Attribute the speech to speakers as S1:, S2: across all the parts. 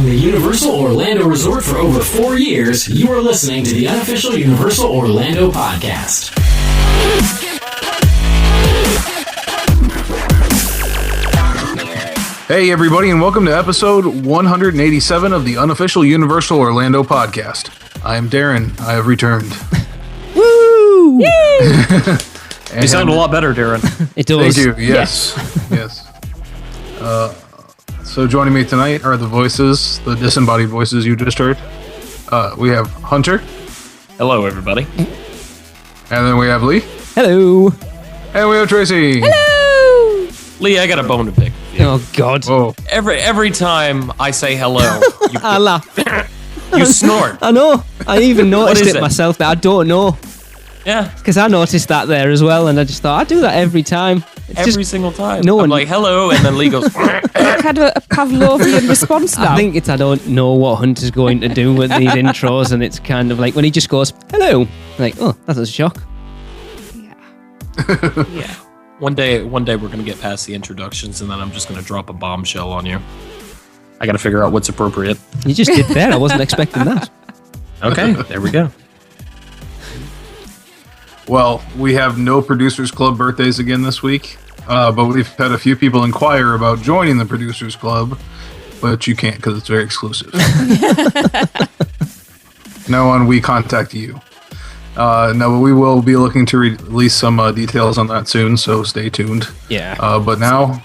S1: the Universal Orlando Resort for over 4 years, you are listening to the unofficial Universal Orlando podcast.
S2: Hey everybody, and welcome to episode 187 of the unofficial Universal Orlando podcast. I am Darren. I have returned.
S3: Woo!
S4: You sound a lot better, Darren.
S3: It does.
S2: Thank you. Yes. Yes. So joining me tonight are the voices, the disembodied voices you just heard. We have Hunter.
S4: Hello, everybody.
S2: And then we have Lee.
S3: Hello.
S2: And we have Tracy.
S3: Hello.
S4: Lee, I got a bone to pick.
S3: Oh, God.
S2: Whoa.
S4: Every time I say hello,
S3: I laugh.
S4: you snort.
S3: I know. I even noticed
S4: is
S3: it
S4: it?
S3: myself, but I don't know.
S4: Yeah,
S3: Because I noticed that there as well, and I just thought, I do that every time. It's
S4: every
S3: just,
S4: single time.
S3: no
S4: I'm
S3: one-
S4: like, hello, and then Lee goes,
S5: Had a Pavlovian response now.
S3: I think it's I don't know what Hunter's going to do with these intros, and it's kind of like when he just goes, hello. Like, oh, that's a shock.
S4: yeah. One day we're going to get past the introductions, and then I'm just going to drop a bombshell on you. I got to figure out what's appropriate.
S3: You just did that. I wasn't expecting that.
S4: Okay, there we go.
S2: Well, we have no Producers Club birthdays again this week, but we've had a few people inquire about joining the Producers Club, but you can't because it's very exclusive. No one, we contact you. No, but we will be looking to release some details on that soon, so stay tuned.
S3: Yeah.
S2: But now,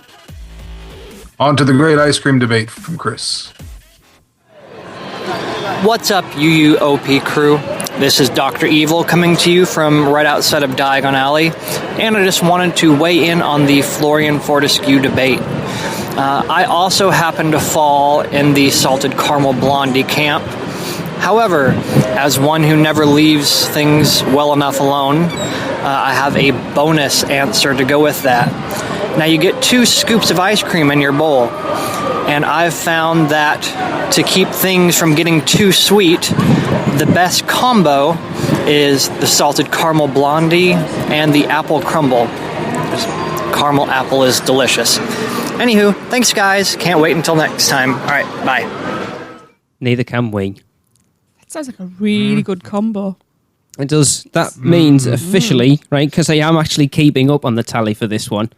S2: on to the great ice cream debate from Chris.
S6: What's up, UUOP crew? This is Dr. Evil coming to you from right outside of Diagon Alley, and I just wanted to weigh in on the Florean Fortescue debate. I also happen to fall in the salted caramel blondie camp. However, as one who never leaves things well enough alone, I have a bonus answer to go with that. Now, you get 2 scoops of ice cream in your bowl, and I've found that to keep things from getting too sweet, the best combo is the salted caramel blondie and the apple crumble. Caramel apple is delicious. Anywho, thanks guys. Can't wait until next time. All right, bye.
S3: Neither can we.
S5: Sounds like a really good combo.
S3: It does. That means officially, right, because I am actually keeping up on the tally for this one,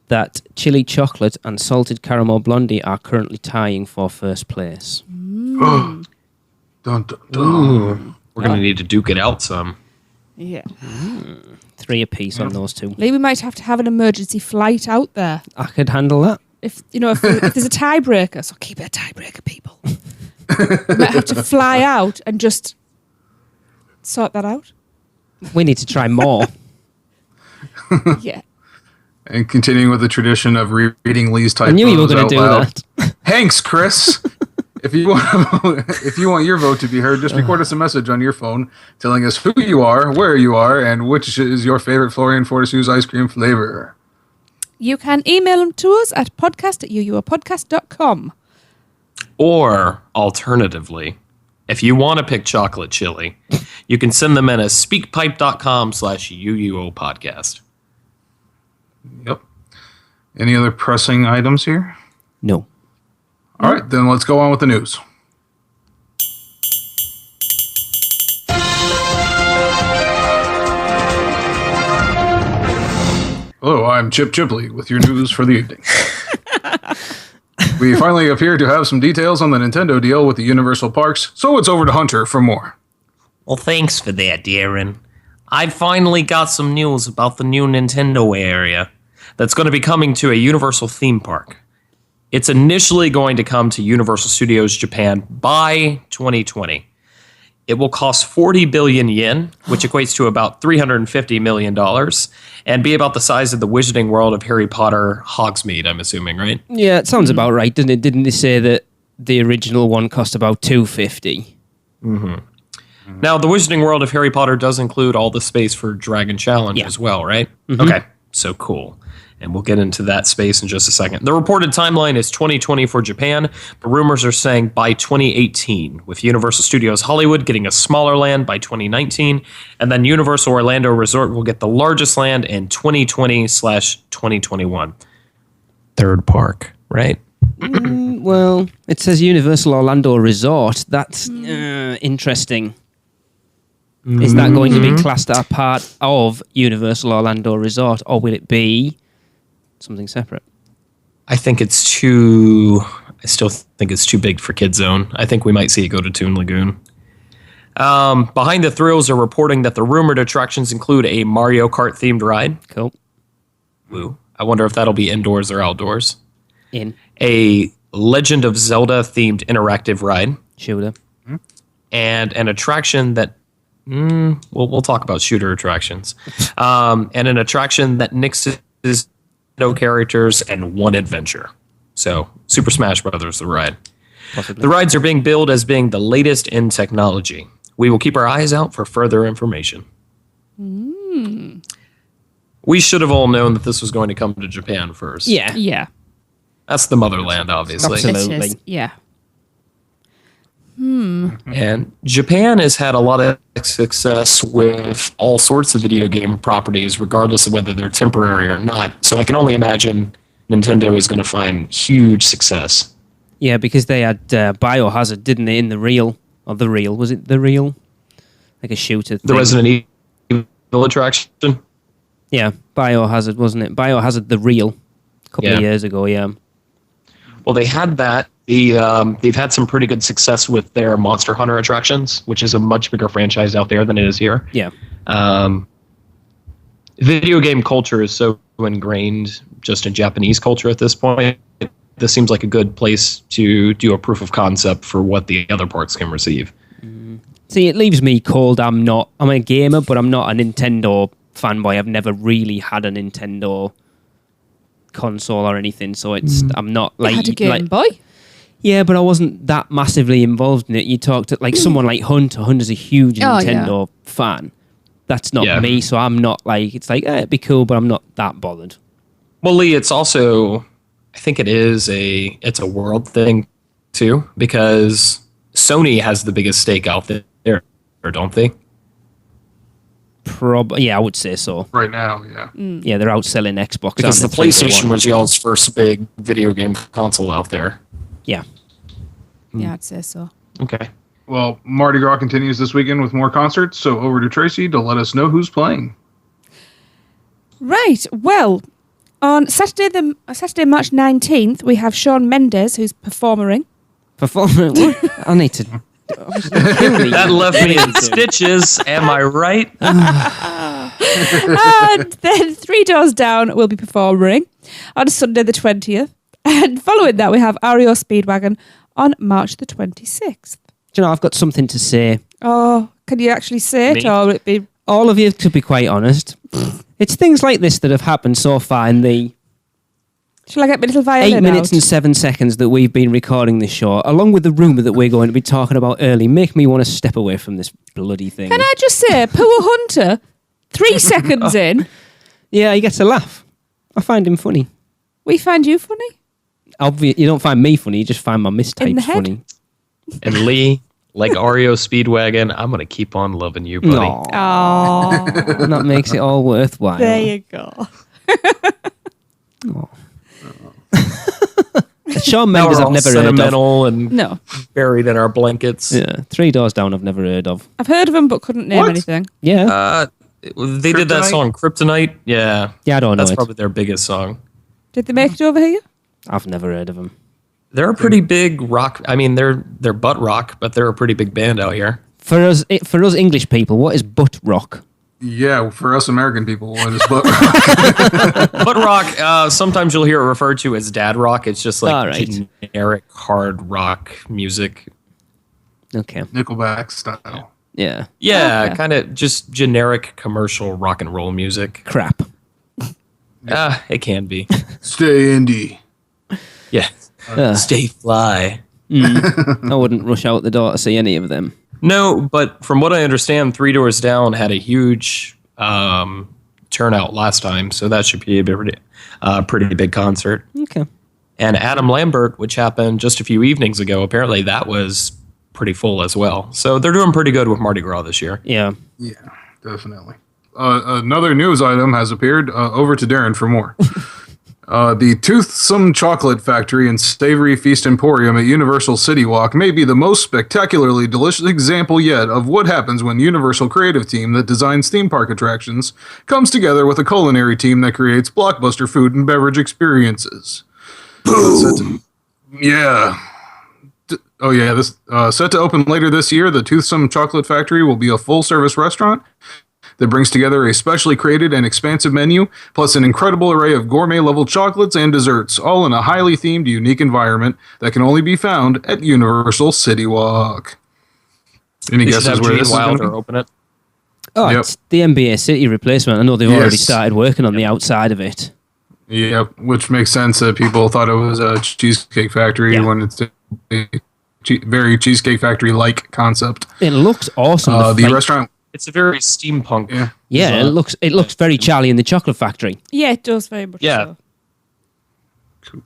S3: that chili chocolate and salted caramel blondie are currently tying for first place.
S2: Dun, dun, dun.
S4: We're going to need to duke it out some.
S5: Yeah.
S3: 3 apiece on those 2.
S5: Maybe we might have to have an emergency flight out there.
S3: I could handle that.
S5: If there's a tiebreaker, so keep it a tiebreaker, people. We might have to fly out and just sort that out.
S3: We need to try more.
S5: Yeah.
S2: And continuing with the tradition of reading Lee's typos
S3: I knew you were going
S2: out
S3: to do
S2: loud.
S3: that.
S2: Hanks, Chris, if you want your vote to be heard, just record us a message on your phone telling us who you are, where you are, and which is your favorite Florean Fortescue's ice cream flavor.
S5: You can email them to us at podcast@uuopodcast.com.
S4: Or, alternatively, if you want to pick chocolate chili, you can send them in as speakpipe.com/UUO podcast.
S2: Yep. Any other pressing items here?
S3: No.
S2: All right, then let's go on with the news. Hello, I'm Chip Chipley with your news for the evening. We finally appear to have some details on the Nintendo deal with the Universal Parks, so it's over to Hunter for more.
S4: Well, thanks for that, Darren. I finally got some news about the new Nintendo area that's going to be coming to a Universal theme park. It's initially going to come to Universal Studios Japan by 2020. It will cost 40 billion yen, which equates to about $350 million, and be about the size of the Wizarding World of Harry Potter Hogsmeade, I'm assuming, right?
S3: Yeah, it sounds about right, doesn't it? Didn't they say that the original one cost about $250?
S4: Now, the Wizarding World of Harry Potter does include all the space for Dragon Challenge as well, right? Okay, so cool. And we'll get into that space in just a second. The reported timeline is 2020 for Japan, but rumors are saying by 2018, with Universal Studios Hollywood getting a smaller land by 2019, and then Universal Orlando Resort will get the largest land in 2020/2021. Third park, right?
S3: Well, it says Universal Orlando Resort. That's interesting. Is that going to be classed as part of Universal Orlando Resort, or will it be something separate?
S4: I think it's too. I still think it's too big for Kid Zone. I think we might see it go to Toon Lagoon. Behind the Thrills are reporting that the rumored attractions include a Mario Kart themed ride.
S3: Cool.
S4: Woo. I wonder if that'll be indoors or outdoors.
S3: In.
S4: A Legend of Zelda themed interactive ride.
S3: Shooter.
S4: And an attraction that we'll talk about shooter attractions. And an attraction that mixes no characters and one adventure. So Super Smash Brothers, the ride.
S3: Possibly.
S4: The rides are being billed as being the latest in technology. We will keep our eyes out for further information. We should have all known that this was going to come to Japan first.
S3: Yeah.
S5: Yeah.
S4: That's the motherland, obviously.
S3: Absolutely.
S5: It is. Yeah.
S4: And Japan has had a lot of success with all sorts of video game properties, regardless of whether they're temporary or not. So I can only imagine Nintendo is going to find huge success.
S3: Yeah, because they had Biohazard, didn't they, in the Real? Or the Real. Was it the Real? Like a shooter thing.
S4: The Resident Evil attraction?
S3: Yeah, Biohazard, wasn't it? Biohazard the Real. A couple of
S4: Yeah.
S3: years ago, yeah.
S4: Well, they had that. They've had some pretty good success with their Monster Hunter attractions, which is a much bigger franchise out there than it is here.
S3: Yeah.
S4: Video game culture is so ingrained just in Japanese culture at this point. This seems like a good place to do a proof of concept for what the other parks can receive.
S3: See, it leaves me cold. I'm a gamer, but I'm not a Nintendo fanboy. I've never really had a Nintendo console or anything, so I'm not
S5: You
S3: like
S5: had a Game Boy.
S3: Yeah, but I wasn't that massively involved in it. You talked to like someone like Hunter. Hunter's a huge Nintendo fan. That's not me, so I'm not like, it's like, it'd be cool, but I'm not that bothered.
S4: Well, Lee, it's also, I think it's a world thing too, because Sony has the biggest stake out there, don't they?
S3: Yeah, I would say so.
S2: Right now, yeah.
S3: Yeah, they're outselling Xbox.
S4: Because the
S3: aren't they?
S4: PlayStation was y'all's first big video game console out there.
S3: Yeah.
S5: Yeah, I'd say so.
S4: Okay.
S2: Well, Mardi Gras continues this weekend with more concerts, so over to Tracy to let us know who's playing.
S5: Right. Well, on Saturday, March 19th, we have Shawn Mendes, who's performing.
S3: Performing. What? I need to.
S4: That left me in stitches. Am I right?
S5: And then Three Doors Down will be performing on Sunday the 20th. And following that, we have REO Speedwagon on March the 26th.
S3: Do you know, I've got something to say.
S5: Oh, can you actually say it,
S4: Me?
S5: or will it be...
S3: All of you, to be quite honest. It's things like this that have happened so far in the
S5: Shall I get my little violin
S3: 8 minutes
S5: out?
S3: and 7 seconds that we've been recording this show, along with the rumour that we're going to be talking about early, make me want to step away from this bloody thing.
S5: Can I just say, poor Hunter, 3 seconds in,
S3: Yeah, he gets a laugh. I find him funny.
S5: we find you funny?
S3: You don't find me funny, you just find my
S5: In the
S3: mistypes
S5: head?
S3: funny.
S4: And Lee, like REO Speedwagon, I'm going to keep on loving you, buddy.
S3: No.
S5: Oh,
S3: And that makes it all worthwhile.
S5: there you go.
S3: Shawn
S4: Now
S3: Mendes
S4: we're
S3: I've
S4: all
S3: never heard of.
S4: sentimental and
S5: No,
S4: buried in our blankets.
S3: Yeah, Three Doors Down I've never heard of.
S5: I've heard of them, but couldn't name
S2: What?
S5: anything.
S3: Yeah,
S4: They did that
S2: Kryptonite?
S4: song, Kryptonite. Yeah.
S3: yeah, I don't know
S4: That's
S3: it.
S4: probably their biggest song.
S5: Did they make it over here?
S3: I've never heard of them.
S4: They're a pretty big rock. I mean, they're butt rock, but they're a pretty big band out here.
S3: For us English people, what is butt rock?
S2: Yeah, for us American people, what is but
S4: Butt rock, sometimes you'll hear it referred to as dad rock. It's just like
S3: All right.
S4: generic hard rock music.
S3: Okay,
S2: Nickelback style.
S3: yeah,
S4: Yeah,
S5: Okay.
S4: kind of just generic commercial rock and roll music.
S3: crap.
S4: It can be.
S2: Stay indie.
S4: Yeah. Stay fly.
S3: I wouldn't rush out the door to see any of them.
S4: No, but from what I understand, Three Doors Down had a huge turnout last time, so that should be a pretty big concert.
S3: Okay,
S4: And Adam Lambert, which happened just a few evenings ago, apparently that was pretty full as well. So they're doing pretty good with Mardi Gras this year.
S3: yeah.
S2: Yeah, definitely. Another news item has appeared. Over to Darren for more. The Toothsome Chocolate Factory and Savory Feast Emporium at Universal City Walk may be the most spectacularly delicious example yet of what happens when Universal creative team that designs theme park attractions comes together with a culinary team that creates blockbuster food and beverage experiences. Yeah. This set to open later this year, the Toothsome Chocolate Factory will be a full-service restaurant that brings together a specially created and expansive menu, plus an incredible array of gourmet-level chocolates and desserts, all in a highly themed, unique environment that can only be found at Universal City Walk. Any
S4: They should
S2: guesses
S4: have
S2: where
S4: Gene
S2: this is going to
S4: Wilder
S2: be?
S4: open it.
S3: Oh,
S2: Yep.
S3: it's the NBA City replacement. I know they've already
S2: Yes.
S3: started working on the outside of it.
S2: Yep, which makes sense that people thought it was a Cheesecake Factory
S3: Yeah.
S2: when it's a very Cheesecake Factory-like concept.
S3: It looks awesome.
S2: The restaurant...
S4: It's a very steampunk.
S2: Yeah.
S3: Yeah, it looks very Charlie and the Chocolate Factory.
S5: Yeah, it does very much
S4: Yeah.
S5: so.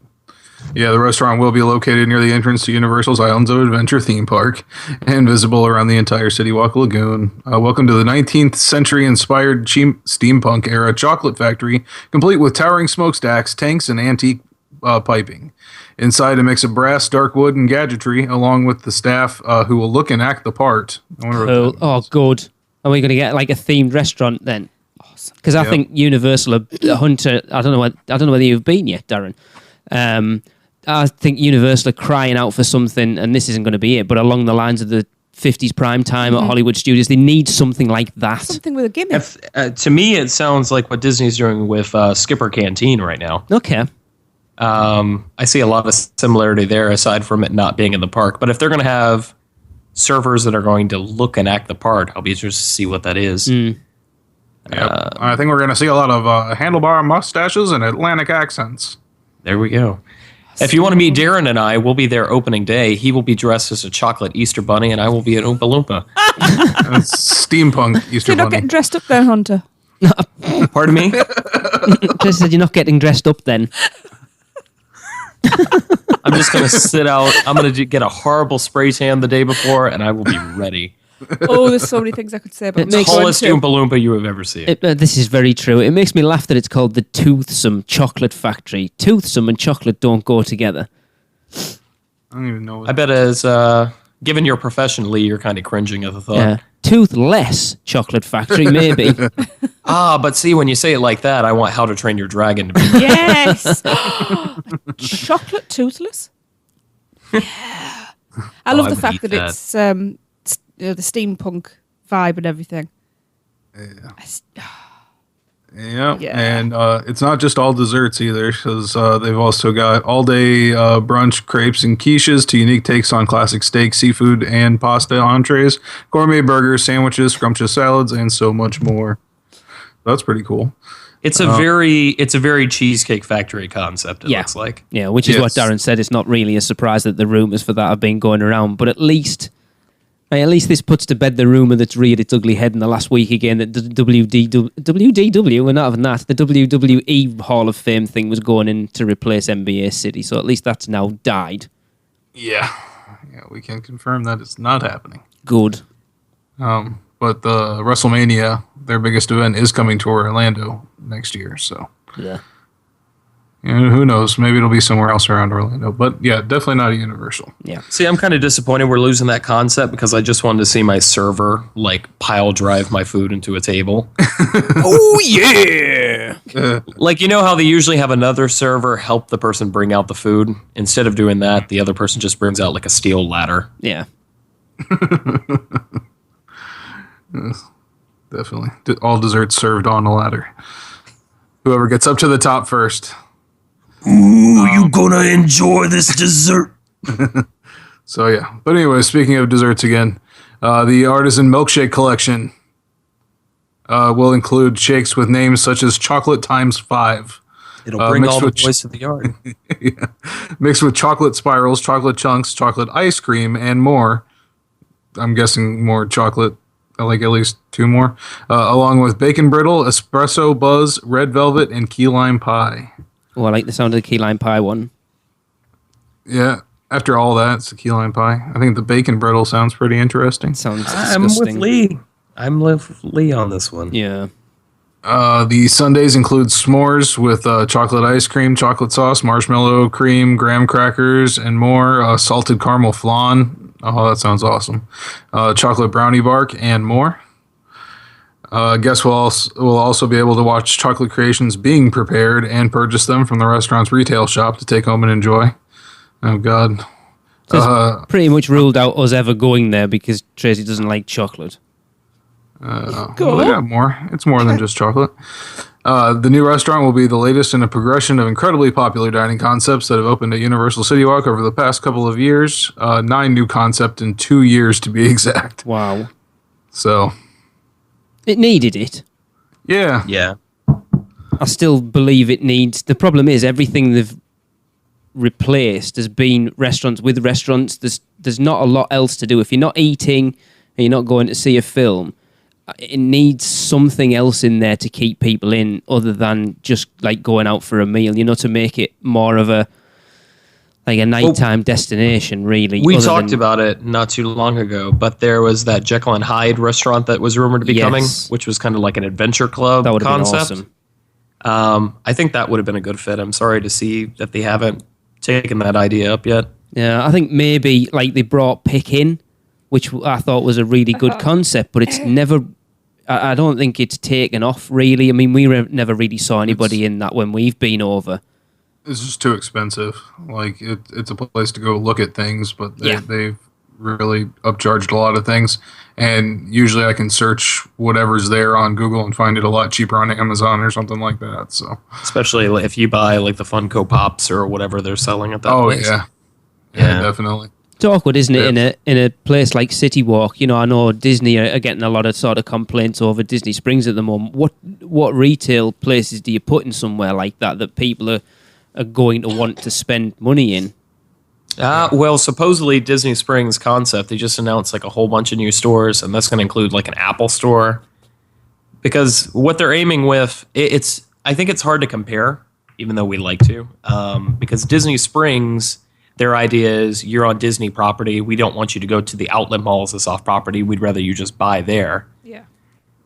S2: Yeah, the restaurant will be located near the entrance to Universal's Islands of Adventure theme park and visible around the entire City Walk Lagoon. Welcome to the 19th century inspired steampunk era chocolate factory, complete with towering smokestacks, tanks, and antique piping. Inside, a mix of brass, dark wood, and gadgetry, along with the staff who will look and act the part. I wonder what
S3: Cool.
S2: that
S3: Oh,
S2: means.
S3: good. Are we going to get like a themed restaurant then? Awesome. Because I think Universal are Hunter. I don't know whether you've been yet, Darren. I think Universal are crying out for something, and this isn't going to be it. But along the lines of the 50s prime time at Hollywood Studios, they need something like that.
S5: Something with a gimmick.
S4: To me, it sounds like what Disney's doing with Skipper Canteen right now.
S3: Okay.
S4: I see a lot of similarity there, aside from it not being in the park. But if they're going to have servers that are going to look and act the part, I'll be interested to see what that is.
S2: Yep. I think we're going to see a lot of handlebar mustaches and Atlantic accents.
S4: There we go. If you want to meet Darren and I, we'll be there opening day. He will be dressed as a chocolate Easter bunny, and I will be an Oompa Loompa.
S2: Steampunk Easter
S5: You're not
S2: Bunny.
S5: getting dressed up there, Hunter.
S4: Pardon me?
S3: Just said you're not getting dressed up then.
S4: I'm just going to sit out. I'm going to get a horrible spray tan the day before, and I will be ready.
S5: Oh, there's so many things I could say about
S3: It makes
S5: going
S4: Tallest
S5: to.
S4: Oompa Loompa you have ever seen.
S3: This is very true. It makes me laugh that it's called the Toothsome Chocolate Factory. Toothsome and chocolate don't go together.
S2: I don't even know what
S4: I bet as, given your profession, Lee, you're kind of cringing at the thought.
S3: Yeah. Toothless Chocolate Factory, maybe.
S4: But see, when you say it like that, I want How to Train Your Dragon to be.
S5: Yes. Chocolate toothless. Yeah. I love
S4: I
S5: the
S4: would
S5: fact
S4: eat
S5: that
S4: that.
S5: it's the steampunk vibe and everything.
S2: Yeah,
S5: Yeah.
S2: and it's not just all desserts either, because they've also got all-day brunch, crepes, and quiches to unique takes on classic steak, seafood, and pasta entrees, gourmet burgers, sandwiches, scrumptious salads, and so much more. That's pretty cool.
S4: It's a very Cheesecake Factory concept, it
S3: Yeah.
S4: looks like.
S3: Yeah, which is what
S2: Yes.
S3: Darren said. It's not really a surprise that the rumours for that have been going around, but at least this puts to bed the rumour that's reared its ugly head in the last week again that the WDW, we're not having that, the WWE Hall of Fame thing was going in to replace NBA City, so at least that's now died.
S2: Yeah, we can confirm that it's not happening.
S3: Good.
S2: But the WrestleMania, their biggest event, is coming to Orlando next year, so
S3: Yeah.
S2: who knows? Maybe it'll be somewhere else around Orlando. But yeah, definitely not a Universal.
S3: Yeah.
S4: See, I'm kind of disappointed we're losing that concept because I just wanted to see my server pile drive my food into a table.
S3: Oh, yeah!
S4: Like, you know how they usually have another server help the person bring out the food? Instead of doing that, the other person just brings out like a steel ladder.
S3: Yeah.
S2: Definitely. All desserts served on a ladder. Whoever gets up to the top first.
S4: Ooh, you gonna enjoy this dessert?
S2: So yeah. But anyway, speaking of desserts again, the Artisan Milkshake Collection will include shakes with names such as Chocolate Times 5.
S4: It'll bring
S2: mixed
S4: all the
S2: with
S4: boys to the yard.
S2: Mixed with chocolate spirals, chocolate chunks, chocolate ice cream, and more. I'm guessing more chocolate, like at least 2 more. Along with bacon brittle, espresso buzz, red velvet, and key lime pie.
S3: Oh, I like the sound of the key lime pie one.
S2: Yeah, after all that, it's a key lime pie. I think the bacon brittle sounds pretty interesting.
S3: Sounds
S4: I'm
S3: disgusting.
S4: with Lee. I'm with Lee on this one.
S3: Yeah.
S2: The sundaes include s'mores with chocolate ice cream, chocolate sauce, marshmallow cream, graham crackers, and more. Salted caramel flan. Oh, that sounds awesome. Chocolate brownie bark, and more. Guests will also be able to watch chocolate creations being prepared and purchase them from the restaurant's retail shop to take home and enjoy. Oh, God.
S3: So it's pretty much ruled out us ever going there because Tracy doesn't like chocolate.
S2: Well, they got more. It's more than just chocolate. The new restaurant will be the latest in a progression of incredibly popular dining concepts that have opened at Universal City Walk over the past couple of years. 9 new concepts in 2 years, to be exact.
S3: Wow.
S2: So,
S3: it needed it.
S2: yeah.
S4: Yeah.
S3: I still believe it needs... The problem is everything they've replaced has been restaurants with restaurants. There's not a lot else to do. If you're not eating and you're not going to see a film, it needs something else in there to keep people in other than just like going out for a meal, to make it more of a nighttime destination, really.
S4: We talked about it not too long ago, but there was that Jekyll and Hyde restaurant that was rumored to be coming, which was kind of like an adventure club
S3: that would have
S4: concept.
S3: been awesome.
S4: I think that would have been a good fit. I'm sorry to see that they haven't taken that idea up yet.
S3: Yeah, I think maybe like they brought Pick in, which I thought was a really good concept, but it's never... I don't think it's taken off, really. I mean, we never really saw anybody in that when we've been over.
S2: It's just too expensive. Like, it's a place to go look at things, but they've really upcharged a lot of things. And usually I can search whatever's there on Google and find it a lot cheaper on Amazon or something like that. So,
S4: especially if you buy like the Funko Pops or whatever they're selling at that place.
S2: Yeah, definitely.
S3: It's awkward, isn't it, in a place like City Walk? I know Disney are getting a lot of sort of complaints over Disney Springs at the moment. What retail places do you put in somewhere like that people are going to want to spend money in?
S4: Well, supposedly Disney Springs concept, they just announced like a whole bunch of new stores, and that's going to include like an Apple store. Because what they're aiming with, I think it's hard to compare, even though we like to, because Disney Springs... Their idea is you're on Disney property. We don't want you to go to the outlet malls as off property. We'd rather you just buy there.
S5: Yeah.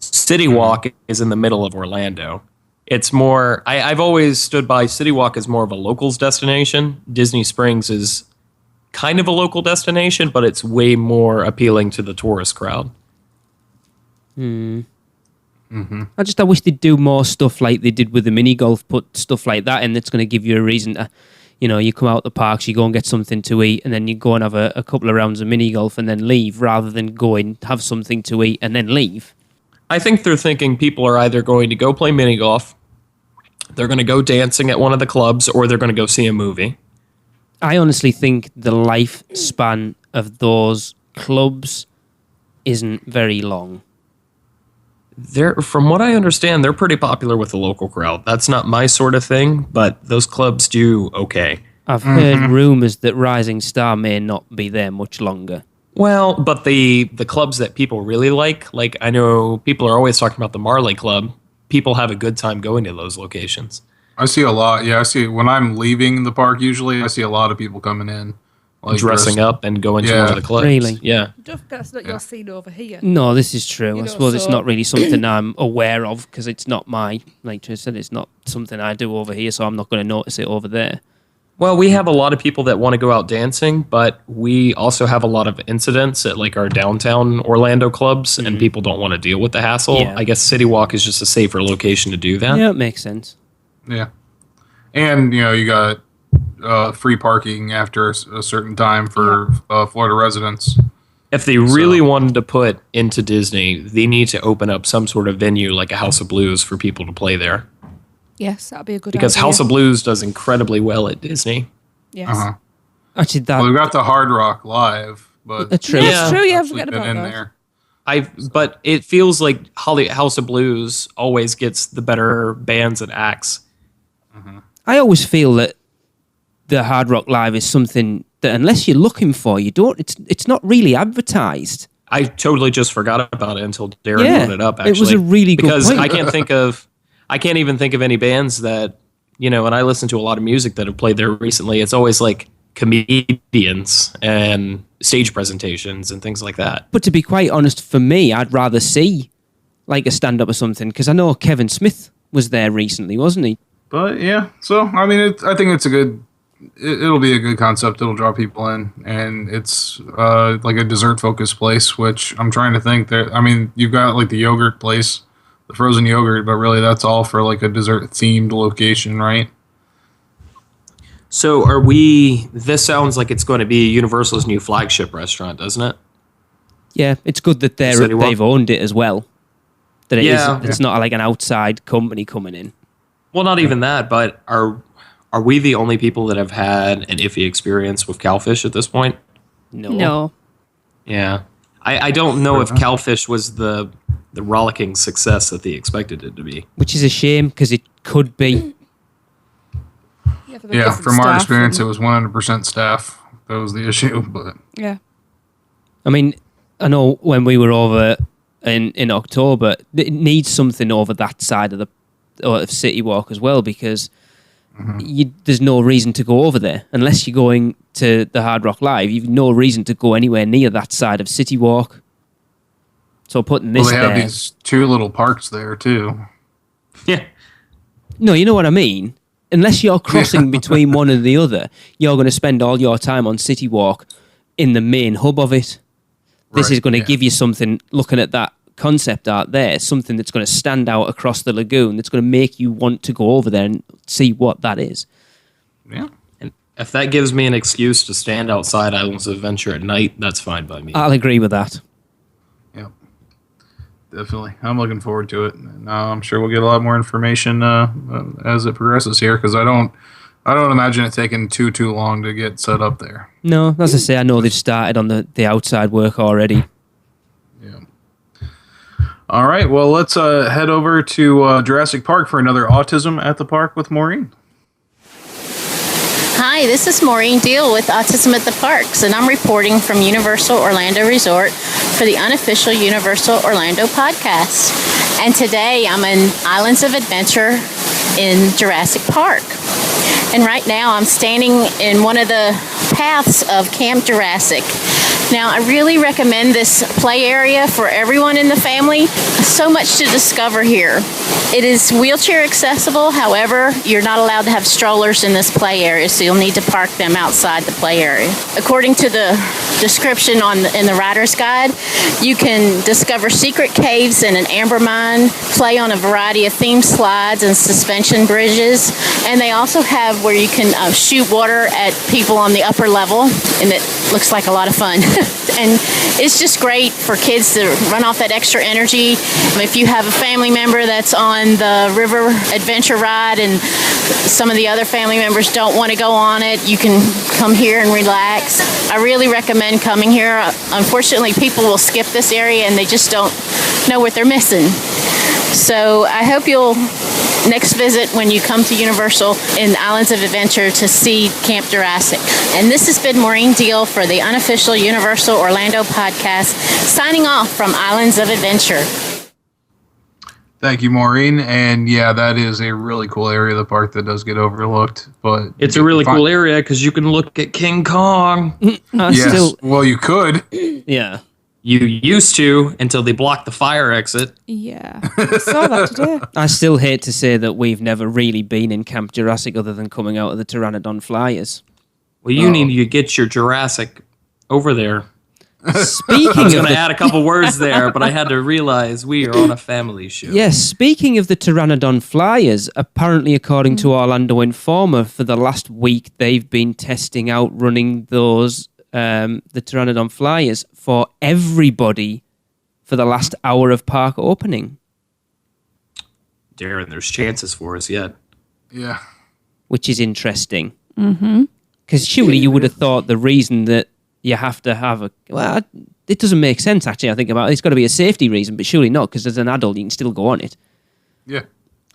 S4: City Walk is in the middle of Orlando. It's more, I've always stood by City Walk as more of a locals destination. Disney Springs is kind of a local destination, but it's way more appealing to the tourist crowd.
S3: I wish they'd do more stuff like they did with the mini golf, put stuff like that in that's going to give you a reason to... you come out the parks, you go and get something to eat, and then you go and have a couple of rounds of mini golf and then leave, rather than go in, have something to eat, and then leave.
S4: I think they're thinking people are either going to go play mini golf, they're going to go dancing at one of the clubs, or they're going to go see a movie.
S3: I honestly think the lifespan of those clubs isn't very long.
S4: From what I understand, they're pretty popular with the local crowd. That's not my sort of thing, but those clubs do okay.
S3: I've heard rumours that Rising Star may not be there much longer.
S4: Well, but the clubs that people really like I know people are always talking about the Marley Club. People have a good time going to those locations.
S2: I see a lot. Yeah, I see when I'm leaving the park, usually I see a lot of people coming in. Like
S4: dressing up and going to one of the clubs.
S3: Really?
S4: Yeah.
S5: That's not your scene over here.
S3: No, this is true. I suppose it's not really something I'm aware of because it's not like Trish said, it's not something I do over here, so I'm not going to notice it over there.
S4: Well, we have a lot of people that want to go out dancing, but we also have a lot of incidents at like our downtown Orlando clubs, and people don't want to deal with the hassle.
S3: Yeah.
S4: I guess City Walk is just a safer location to do that.
S3: Yeah, it makes sense.
S2: Yeah. And, you got free parking after a certain time for Florida residents.
S4: If they really wanted to put into Disney, they need to open up some sort of venue like a House of Blues for people to play there.
S5: Yes, that'd be a good
S4: Because
S5: idea.
S4: House of Blues does incrably well at Disney.
S5: Yes.
S3: Actually,
S2: Well, we got the Hard Rock Live, but
S3: true.
S5: That's true, yeah,
S2: actually
S5: forget
S2: been
S5: about
S2: in
S5: that.
S2: there.
S4: But it feels like House of Blues always gets the better bands and acts.
S3: I always feel that the Hard Rock Live is something that unless you're looking for, you don't. It's not really advertised.
S4: I totally just forgot about it until Darren brought it up. Actually,
S3: it was a really good
S4: because
S3: point.
S4: I can't even think of any bands that and I listen to a lot of music that have played there recently. It's always like comedians and stage presentations and things like that.
S3: But to be quite honest, for me, I'd rather see like a stand-up or something, because I know Kevin Smith was there recently, wasn't he?
S2: But yeah, so I mean, I think it's a good. It'll be a good concept. It'll draw people in, and it's like a dessert-focused place. Which I'm trying to think that. I mean, you've got like the yogurt place, the frozen yogurt, but really that's all for like a dessert-themed location, right?
S4: So this sounds like it's going to be Universal's new flagship restaurant, doesn't it?
S3: Yeah, it's good that they've owned it as well. That it's not like an outside company coming in.
S4: Well, not even that, but are we the only people that have had an iffy experience with Cowfish at this point?
S5: No.
S4: Yeah. I don't know if Cowfish was the rollicking success that they expected it to be.
S3: Which is a shame, because it could be.
S5: Yeah,
S2: from our experience, it was 100% staff. That was the issue, but...
S5: Yeah.
S3: I mean, I know when we were over in October, it needs something over that side of City Walk as well, because there's no reason to go over there. Unless you're going to the Hard Rock Live, you've no reason to go anywhere near that side of City Walk. So putting this there...
S2: Well, they have these two little parks there, too.
S4: Yeah.
S3: No, you know what I mean? Unless you're crossing between one and the other, you're going to spend all your time on City Walk in the main hub of it. This is going to give you something, looking at that concept art there, something that's going to stand out across the lagoon, that's going to make you want to go over there and see what that is.
S2: Yeah.
S4: And if that gives me an excuse to stand outside Islands of Adventure at night, that's fine by me.
S3: I'll agree with that.
S2: Yep. Definitely. I'm looking forward to it. And I'm sure we'll get a lot more information as it progresses here, because I don't imagine it taking too long to get set up there.
S3: No, as I say, I know they've started on the outside work already.
S2: Yeah. All right. Well, let's head over to Jurassic Park for another Autism at the Park with Maureen.
S7: Hi, this is Maureen Deal with Autism at the Parks, and I'm reporting from Universal Orlando Resort for the unofficial Universal Orlando podcast. And today I'm in Islands of Adventure in Jurassic Park. And right now I'm standing in one of the paths of Camp Jurassic. Now, I really recommend this play area for everyone in the family. So much to discover here. It is wheelchair accessible. However, you're not allowed to have strollers in this play area, so you'll need to park them outside the play area. According to the description in the rider's guide, you can discover secret caves in an amber mine, play on a variety of themed slides and suspension bridges, and they also have where you can shoot water at people on the upper level, and it looks like a lot of fun. And it's just great for kids to run off that extra energy. If you have a family member that's on the river adventure ride and some of the other family members don't want to go on it, you can come here and relax. I really recommend coming here. Unfortunately, people will skip this area and they just don't know what they're missing. So I hope you'll next visit when you come to Universal in Islands of Adventure to see Camp Jurassic. And this has been Maureen Deal for the unofficial Universal Orlando podcast, signing off from Islands of Adventure.
S2: Thank you, Maureen. And yeah, that is a really cool area of the park that does get overlooked. But
S4: it's a really cool area because you can look at King Kong.
S2: Yes. Well, you could.
S3: Yeah.
S4: You used to until they blocked the fire exit.
S5: Yeah, I saw that today.
S3: I still hate to say that we've never really been in Camp Jurassic other than coming out of the Pteranodon Flyers.
S4: Well, you need to get your Jurassic over there.
S3: Speaking
S4: I was going to add a couple words there, but I had to realize we are on a family show.
S3: Yes, speaking of the Pteranodon Flyers, apparently according to Orlando Informer, for the last week they've been testing out running those the Pteranodon Flyers for everybody for the last hour of park opening.
S4: Darren, there's chances for us yet.
S2: Yeah.
S3: Which is interesting. Because surely you would have thought the reason that you have to have a... Well, it doesn't make sense, actually, I think about it. It's got to be a safety reason, but surely not, because as an adult, you can still go on it.
S2: Yeah.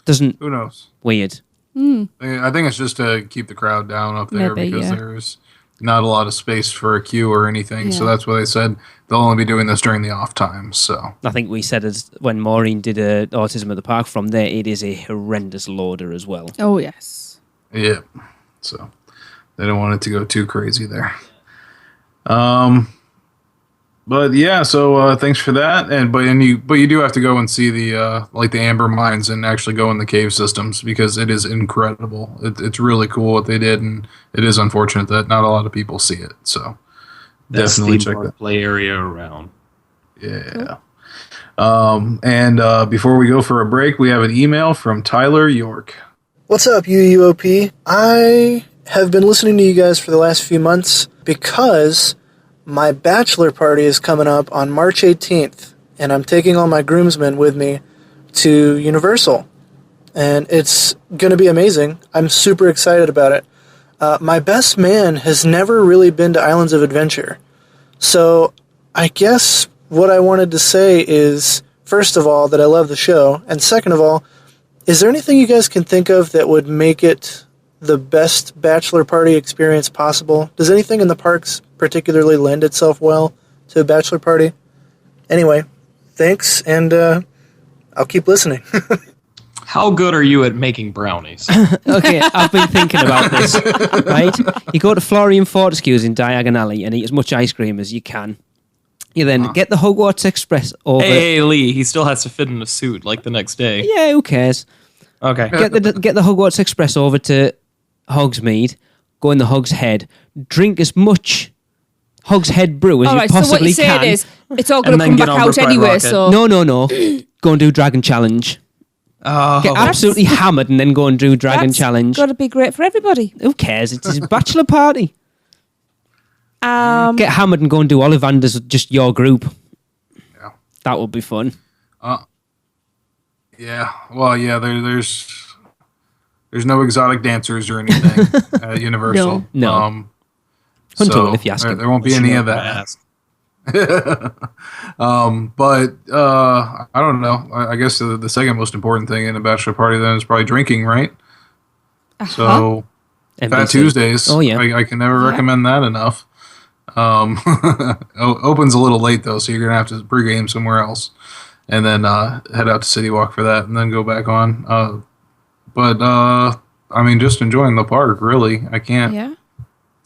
S3: Doesn't...
S2: Who knows?
S3: Weird.
S2: I think it's just to keep the crowd down up there because there's not a lot of space for a queue or anything. So that's why they said they'll only be doing this during the off times. So
S3: I think we said as when Maureen did Autism at the Park from there, it is a horrendous loader as well.
S5: Oh, yes.
S2: Yeah. So they don't want it to go too crazy there. But yeah, so thanks for that. But you do have to go and see the like the amber mines and actually go in the cave systems because it is incredible. It's really cool what they did, and it is unfortunate that not a lot of people see it. So
S4: Best
S2: definitely
S4: theme
S2: check
S4: park
S2: that.
S4: play area around.
S2: Yeah. And before we go for a break, we have an email from Tyler York.
S8: What's up, UUOP? I have been listening to you guys for the last few months because my bachelor party is coming up on March 18th, and I'm taking all my groomsmen with me to Universal. And it's going to be amazing. I'm super excited about it. My best man has never really been to Islands of Adventure. So I guess what I wanted to say is, first of all, that I love the show, and second of all, is there anything you guys can think of that would make it the best bachelor party experience possible? Does anything in the parks particularly lend itself well to a bachelor party? Anyway, thanks, and I'll keep listening.
S4: How good are you at making brownies?
S3: Okay, I've been thinking about this. Right, you go to Florean Fortescue's in Diagon Alley and eat as much ice cream as you can. You then get the Hogwarts Express over.
S4: Hey, Lee, he still has to fit in a suit like the next day.
S3: Yeah, who cares?
S4: Okay.
S3: Get the Hogwarts Express over to Hogsmeade, go in the Hog's Head, drink as much Hog's Head brew as
S5: All
S3: you
S5: right, so what
S3: possibly
S5: you're saying
S3: can.
S5: is it's all going
S4: And
S5: to
S4: then
S5: come
S4: get
S5: back
S4: on
S5: out
S4: Riptide
S5: anyway.
S4: Rocket.
S5: So
S3: No. Go and do Dragon Challenge.
S4: Oh,
S3: Get absolutely hammered and then go and do Dragon
S5: that's
S3: Challenge.
S5: got to be great for everybody.
S3: Who cares? It's his bachelor party.
S5: Um,
S3: Get hammered and go and do Ollivander's with just your group.
S2: Yeah.
S3: That would be fun.
S2: Yeah. Well, yeah. There's no exotic dancers or anything at Universal.
S3: No. Hunter
S2: So
S3: will if you ask him.
S2: there won't be any of that. But I don't know. I guess the second most important thing in a bachelor party then is probably drinking, right? So Fat
S3: NBC.
S2: Tuesdays.
S3: Oh, yeah.
S2: I can never recommend that enough. Opens a little late though, so you're gonna have to pregame somewhere else, and then head out to City Walk for that, and then go back on. But I mean, just enjoying the park. Really, I can't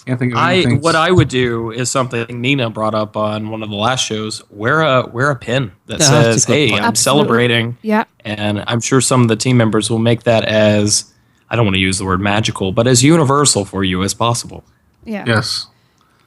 S2: think of anything.
S4: What I would do is something Nina brought up on one of the last shows. Wear a pin that
S3: Yeah, that's a
S4: says,
S3: good
S4: "Hey,
S3: point.
S4: I'm
S5: Absolutely.
S4: celebrating."
S5: Yeah.
S4: And I'm sure some of the team members will make that as, I don't want to use the word magical, but as universal for you as possible.
S5: Yeah.
S2: Yes.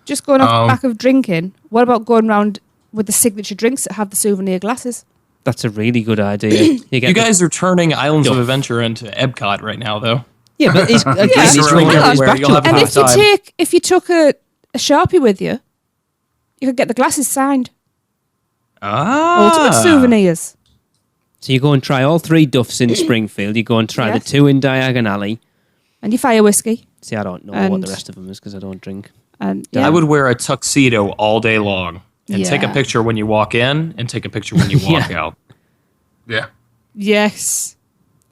S5: Just going off the back of drinking, what about going around with the signature drinks that have the souvenir glasses?
S3: That's a really good idea.
S4: You guys are turning Islands of Adventure into Epcot right now, though.
S3: Yeah, but he's, again,
S5: Yeah,
S3: he's
S4: around
S3: drinking his
S4: everywhere, you'll
S3: bachelor
S4: have
S5: And
S3: party.
S5: if you took a Sharpie with you, you could get the glasses signed. Ultimate souvenirs.
S3: So you go and try all 3 Duffs in Springfield. You go and try
S5: Yes.
S3: the 2 in Diagon Alley.
S5: And your fire whiskey.
S3: See, I don't know what
S5: And-
S3: the rest of them is because I don't drink.
S5: And
S4: I would wear a tuxedo all day long and take a
S5: Yeah.
S4: picture when you walk in and take a picture when you walk out.
S2: Yeah.
S5: Yes.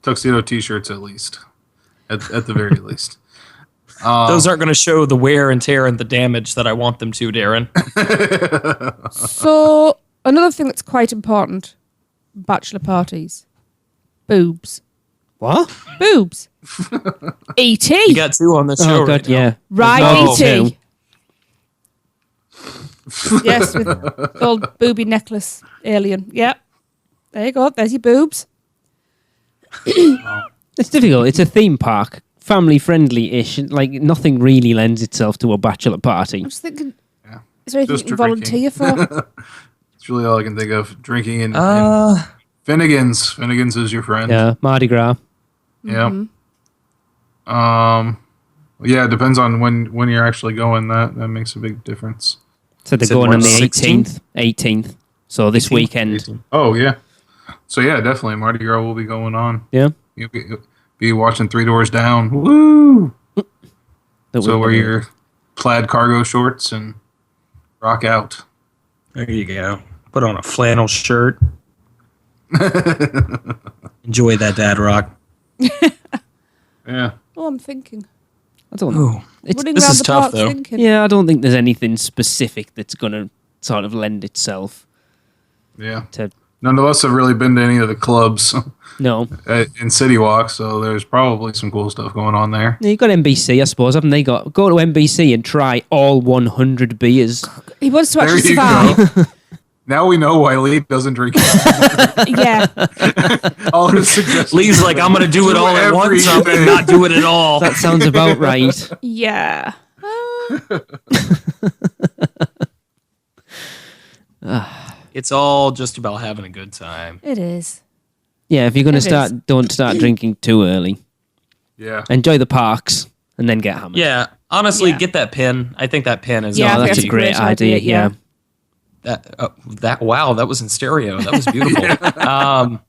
S2: Tuxedo T-shirts at least, at the very least.
S4: Those aren't going to show the wear and tear and the damage that I want them to, Darren.
S5: So another thing that's quite important, bachelor parties, boobs.
S3: What?
S5: Boobs. E.T.
S4: You got 2 on the show
S3: Oh,
S4: right
S3: God,
S4: now.
S3: yeah.
S5: Right,
S3: Oh,
S5: E.T. Yes, with old booby necklace alien. Yep. There you go. There's your boobs.
S3: It's difficult. It's a theme park. Family friendly-ish. Like, nothing really lends itself to a bachelor party.
S5: I'm just thinking,
S2: Yeah.
S5: is there anything
S2: Just
S5: you can volunteer for?
S2: It's really all I can think of. Drinking and Finnegan's. Finnegan's is your friend.
S3: Yeah, Mardi Gras.
S2: Yeah. Yeah, it depends on when you're actually going. That makes a big difference.
S3: So they're
S4: Is it
S3: going on the
S4: March 16th?
S3: 18th. So this weekend.
S2: Oh yeah. So yeah, definitely Mardi Gras will be going on.
S3: Yeah.
S2: You'll be watching Three Doors Down. Woo! So wear your plaid cargo shorts and rock out.
S4: There you go. Put on a flannel shirt. Enjoy that dad rock.
S2: Yeah.
S5: Oh, I'm thinking.
S3: I don't know.
S4: Ooh.
S5: Running
S4: this
S5: around
S4: is
S5: the
S4: tough,
S5: park
S4: though.
S5: thinking.
S3: Yeah, I don't think there's anything specific that's going to sort of lend itself
S2: Yeah.
S3: to...
S2: None of us have really been to any of the clubs
S3: No.
S2: in City Walk, so there's probably some cool stuff going on there.
S3: You've got NBC, I suppose, haven't they? Go to NBC and try all 100 beers.
S5: He wants to
S2: There
S5: actually
S2: you
S5: survive.
S2: Now we know why Lee doesn't drink.
S5: Yeah.
S2: All his suggestions.
S4: Lee's like, I'm going to do it all at once. I'm going to not do it at all.
S3: That sounds about right.
S5: Yeah.
S4: It's all just about having a good time.
S5: It is.
S3: Yeah, if you're going to don't start drinking too early.
S2: Yeah.
S3: Enjoy the parks and then get hammered.
S4: Yeah, honestly, get that pin. I think that pin is.
S5: Yeah,
S3: that's a great idea. Yeah.
S4: Wow, that was in stereo. That was beautiful.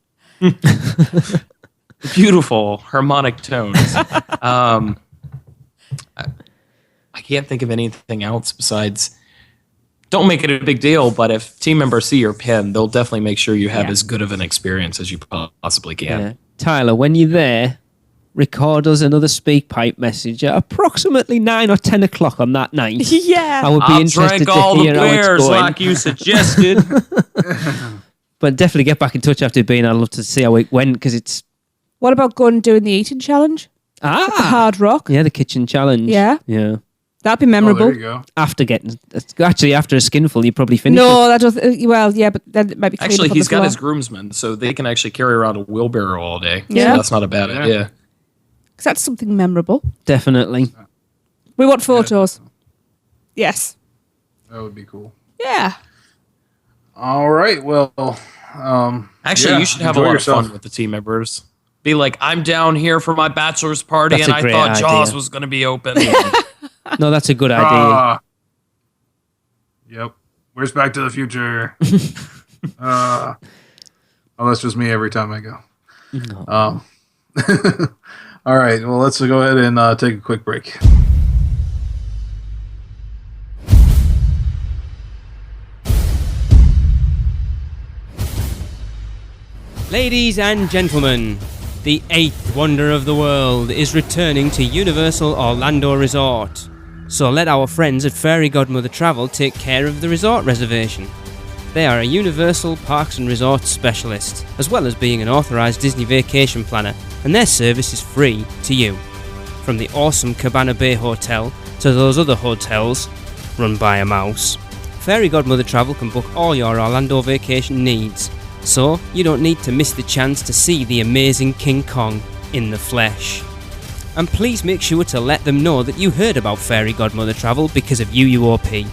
S4: Beautiful harmonic tones. I can't think of anything else besides. Don't make it a big deal, but if team members see your pin, they'll definitely make sure you have as good of an experience as you possibly can.
S3: Yeah. Tyler, when you're there, record us another speak pipe message at approximately 9 or 10 o'clock on that night.
S5: Yeah.
S3: I would be interested
S4: drank all
S3: to hear
S4: the
S3: how it's
S4: beers
S3: going.
S4: like you suggested.
S3: But definitely get back in touch after being. I'd love to see how it went because it's
S5: What about going doing the eating challenge? The Hard Rock.
S3: yeah, the kitchen challenge.
S5: Yeah.
S3: Yeah.
S5: That'd be
S2: Oh,
S5: memorable.
S2: there you go.
S3: After after a skinful, you probably finish.
S5: No, that does. Well, yeah, but then it might be cleaned
S4: Actually,
S5: up on
S4: he's
S5: the
S4: got
S5: floor.
S4: his groomsmen, so they can actually carry around a wheelbarrow all day.
S5: Yeah.
S4: So that's not a bad idea.
S5: Because that's something memorable.
S3: Definitely.
S5: We want photos. Yes.
S2: That would be cool.
S5: Yeah.
S2: All right. Well,
S4: Actually,
S2: yeah,
S4: you should have a
S2: enjoy
S4: lot
S2: yourself.
S4: of fun with the team members. Be like, I'm down here for my bachelor's party,
S3: That's
S4: and
S3: a
S4: I
S3: great
S4: thought Jaws
S3: idea.
S4: was going to be open.
S3: No, that's a good idea.
S2: Yep. Where's Back to the Future? Oh, that's just me every time I go.
S3: No.
S2: All right. Well, let's go ahead and take a quick break.
S3: Ladies and gentlemen, the 8th wonder of the world is returning to Universal Orlando Resort. So let our friends at Fairy Godmother Travel take care of the resort reservation. They are a Universal Parks and Resorts specialist, as well as being an authorised Disney vacation planner, and their service is free to you. From the awesome Cabana Bay Hotel to those other hotels run by a mouse, Fairy Godmother Travel can book all your Orlando vacation needs. So, you don't need to miss the chance to see the amazing King Kong in the flesh. And please make sure to let them know that you heard about Fairy Godmother Travel because of UUOP.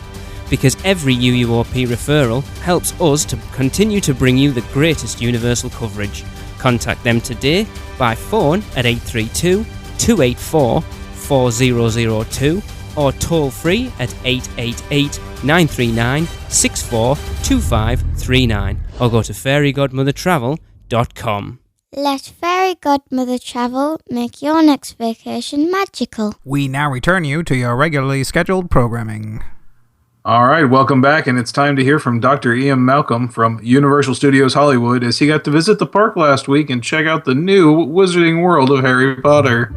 S3: Because every UUOP referral helps us to continue to bring you the greatest Universal coverage. Contact them today by phone at 832-284-4002 or toll free at 888-939-642539 or go to fairygodmothertravel.com.
S9: Let Fairy Godmother Travel make your next vacation magical.
S10: We now return you to your regularly scheduled programming.
S2: All right. Welcome back. And it's time to hear from Dr. Ian Malcolm from Universal Studios Hollywood as he got to visit the park last week and check out the new Wizarding World of Harry Potter.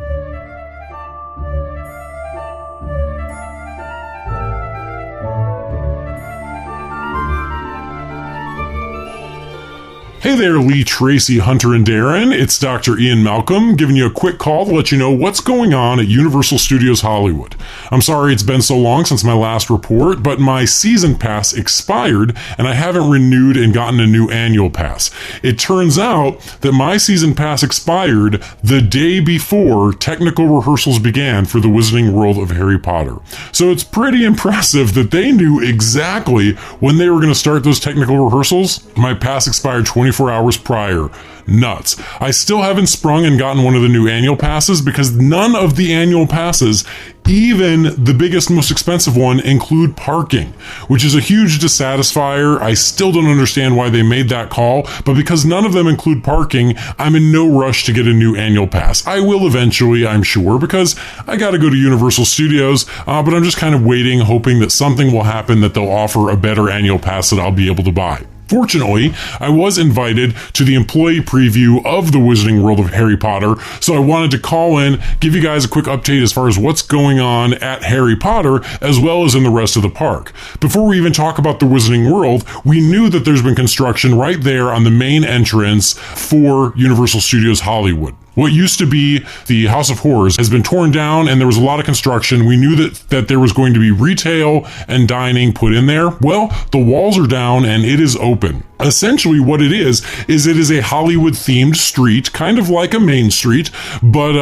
S11: Hey there, Lee, Tracy, Hunter, and Darren. It's Dr. Ian Malcolm giving you a quick call to let you know what's going on at Universal Studios Hollywood. I'm sorry it's been so long since my last report, but my season pass expired and I haven't renewed and gotten a new annual pass. It turns out that my season pass expired the day before technical rehearsals began for the Wizarding World of Harry Potter. So it's pretty impressive that they knew exactly when they were going to start those technical rehearsals. My pass expired 24 hours prior. Nuts. I still haven't sprung and gotten one of the new annual passes because none of the annual passes, even the biggest, most expensive one, include parking, which is a huge dissatisfier. I still don't understand why they made that call, but because none of them include parking, I'm in no rush to get a new annual pass. I will eventually, I'm sure, because I got to go to Universal Studios, but I'm just kind of waiting, hoping that something will happen that they'll offer a better annual pass that I'll be able to buy. Fortunately, I was invited to the employee preview of the Wizarding World of Harry Potter, so I wanted to call in, give you guys a quick update as far as what's going on at Harry Potter, as well as in the rest of the park. Before we even talk about the Wizarding World, we knew that there's been construction right there on the main entrance for Universal Studios Hollywood. What used to be the House of Horrors has been torn down, and there was a lot of construction. We knew that there was going to be retail and dining put in there. Well, the walls are down and it is open. Essentially what it is it is a Hollywood-themed street, kind of like a Main Street, but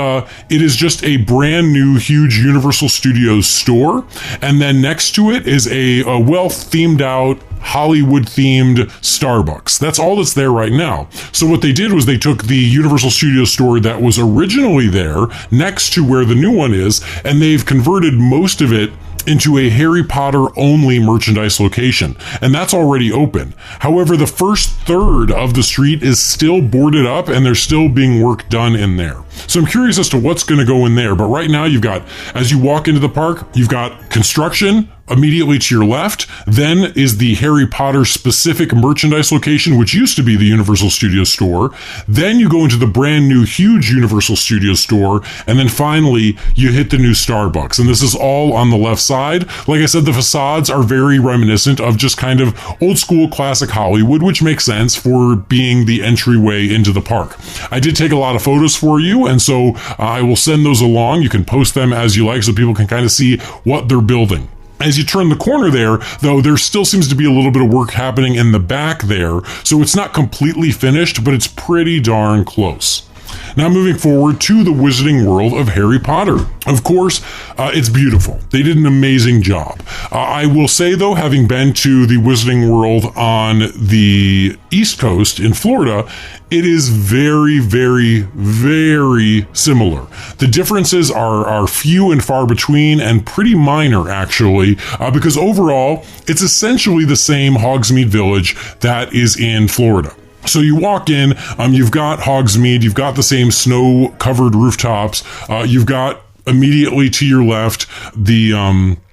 S11: it is just a brand new, huge Universal Studios store. And then next to it is a well-themed out, Hollywood-themed Starbucks. That's all that's there right now. So what they did was they took the Universal Studios store that was originally there next to where the new one is, and they've converted most of it into a Harry Potter only merchandise location, and that's already open. However, the first third of the street is still boarded up and there's still being work done in there. So I'm curious as to what's going to go in there, but right now you've got, as you walk into the park, you've got construction immediately to your left. Then is the Harry Potter specific merchandise location, which used to be the Universal Studios store. Then you go into the brand new huge Universal Studios store, and then finally you hit the new Starbucks. And this is all on the left side. Like I said, the facades are very reminiscent of just kind of old school classic Hollywood, which makes sense for being the entryway into the park. I did take a lot of photos for you, and so I will send those along. You can post them as you like so people can kind of see what they're building. As you turn the corner there, though, there still seems to be a little bit of work happening in the back there, so it's not completely finished, but it's pretty darn close. Now moving forward to the Wizarding World of Harry Potter. Of course, it's beautiful. They did an amazing job. I will say, though, having been to the Wizarding World on the East Coast in Florida, it is very, very, very similar. The differences are few and far between and pretty minor, actually, because overall, it's essentially the same Hogsmeade Village that is in Florida. So you walk in, you've got Hogsmeade, you've got the same snow-covered rooftops, you've got immediately to your left the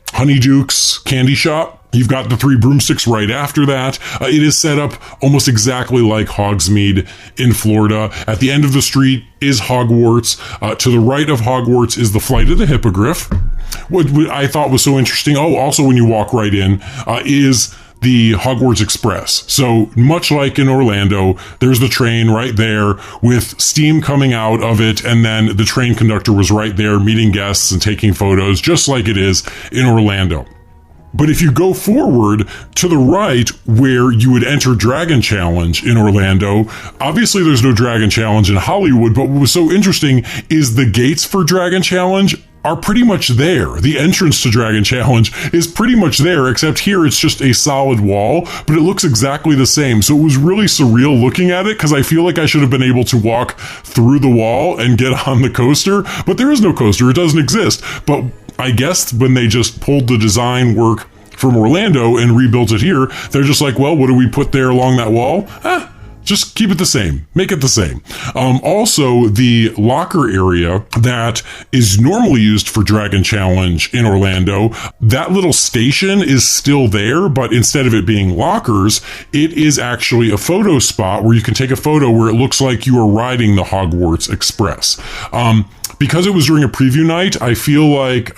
S11: Honeyduke's candy shop. You've got the Three Broomsticks right after that. It is set up almost exactly like Hogsmeade in Florida. At the end of the street is Hogwarts. To the right of Hogwarts is the Flight of the Hippogriff. What I thought was so interesting, also when you walk right in, is the Hogwarts Express. So much like in Orlando, there's the train right there with steam coming out of it, and then the train conductor was right there meeting guests and taking photos, just like it is in Orlando. But if you go forward to the right where you would enter Dragon Challenge in Orlando, obviously there's no Dragon Challenge in Hollywood, but what was so interesting is the gates for Dragon Challenge are pretty much there. The entrance to Dragon Challenge is pretty much there, except here it's just a solid wall, but it looks exactly the same. So it was really surreal looking at it, because I feel like I should have been able to walk through the wall and get on the coaster, but there is no coaster. It doesn't exist. But I guess when they just pulled the design work from Orlando and rebuilt it here, they're just like, well, what do we put there along that wall? Just keep it the same. Make it the same. Also, the locker area that is normally used for Dragon Challenge in Orlando, that little station is still there, but instead of it being lockers, it is actually a photo spot where you can take a photo where it looks like you are riding the Hogwarts Express. Because it was during a preview night, I feel like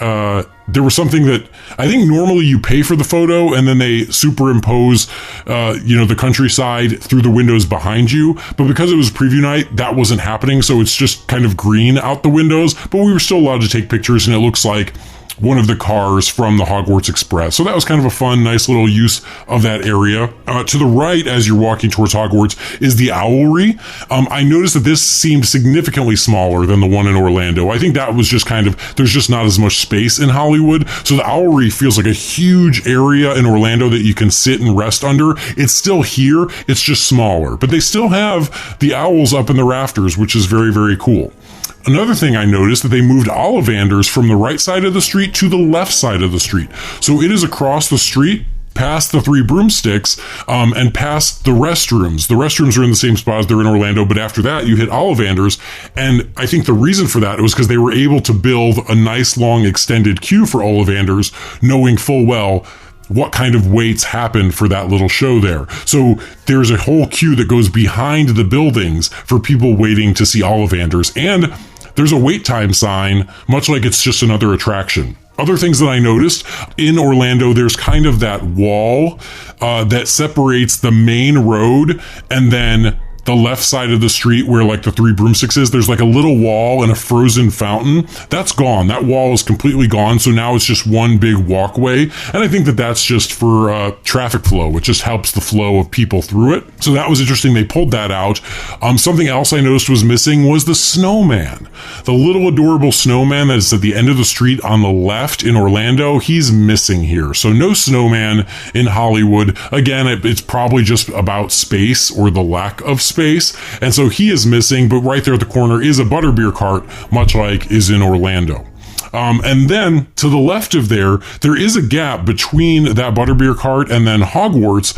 S11: there was something that I think normally you pay for the photo and then they superimpose, the countryside through the windows behind you. But because it was preview night, that wasn't happening. So it's just kind of green out the windows, but we were still allowed to take pictures, and it looks like one of the cars from the Hogwarts Express. So that was kind of a fun, nice little use of that area. To the right, as you're walking towards Hogwarts, is the Owlery. I noticed that this seemed significantly smaller than the one in Orlando. I think that was just there's just not as much space in Hollywood. So the Owlery feels like a huge area in Orlando that you can sit and rest under. It's still here, it's just smaller. But they still have the owls up in the rafters, which is very, very cool. Another thing I noticed that they moved Ollivanders from the right side of the street to the left side of the street. So it is across the street, past the Three Broomsticks, and past the restrooms. The restrooms are in the same spot as they're in Orlando, but after that you hit Ollivanders. And I think the reason for that was because they were able to build a nice long extended queue for Ollivanders, knowing full well what kind of waits happened for that little show there. So there's a whole queue that goes behind the buildings for people waiting to see Ollivanders. And there's a wait time sign, much like it's just another attraction. Other things that I noticed in Orlando, there's kind of that wall that separates the main road and then the left side of the street where like the Three Broomsticks is, there's like a little wall and a frozen fountain. That's gone. That wall is completely gone. So now it's just one big walkway. And I think that that's just for traffic flow. It just helps the flow of people through it. So that was interesting. They pulled that out. Something else I noticed was missing was the snowman. The little adorable snowman that is at the end of the street on the left in Orlando. He's missing here. So no snowman in Hollywood. Again, it's probably just about space or the lack of space. And so he is missing, but right there at the corner is a butterbeer cart, much like is in Orlando. And then to the left of there is a gap between that butterbeer cart and then Hogwarts.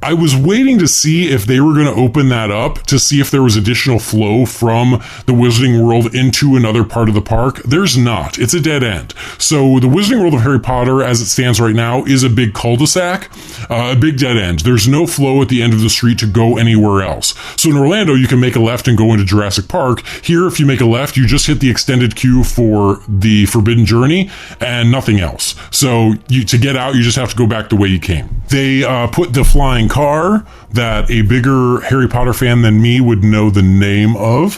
S11: I was waiting to see if they were going to open that up to see if there was additional flow from the Wizarding World into another part of the park. There's not. It's a dead end. So the Wizarding World of Harry Potter, as it stands right now, is a big cul-de-sac, a big dead end. There's no flow at the end of the street to go anywhere else. So in Orlando, you can make a left and go into Jurassic Park. Here, if you make a left, you just hit the extended queue for the Forbidden Journey and nothing else. So to get out, you just have to go back the way you came. They put the flying car that a bigger Harry Potter fan than me would know the name of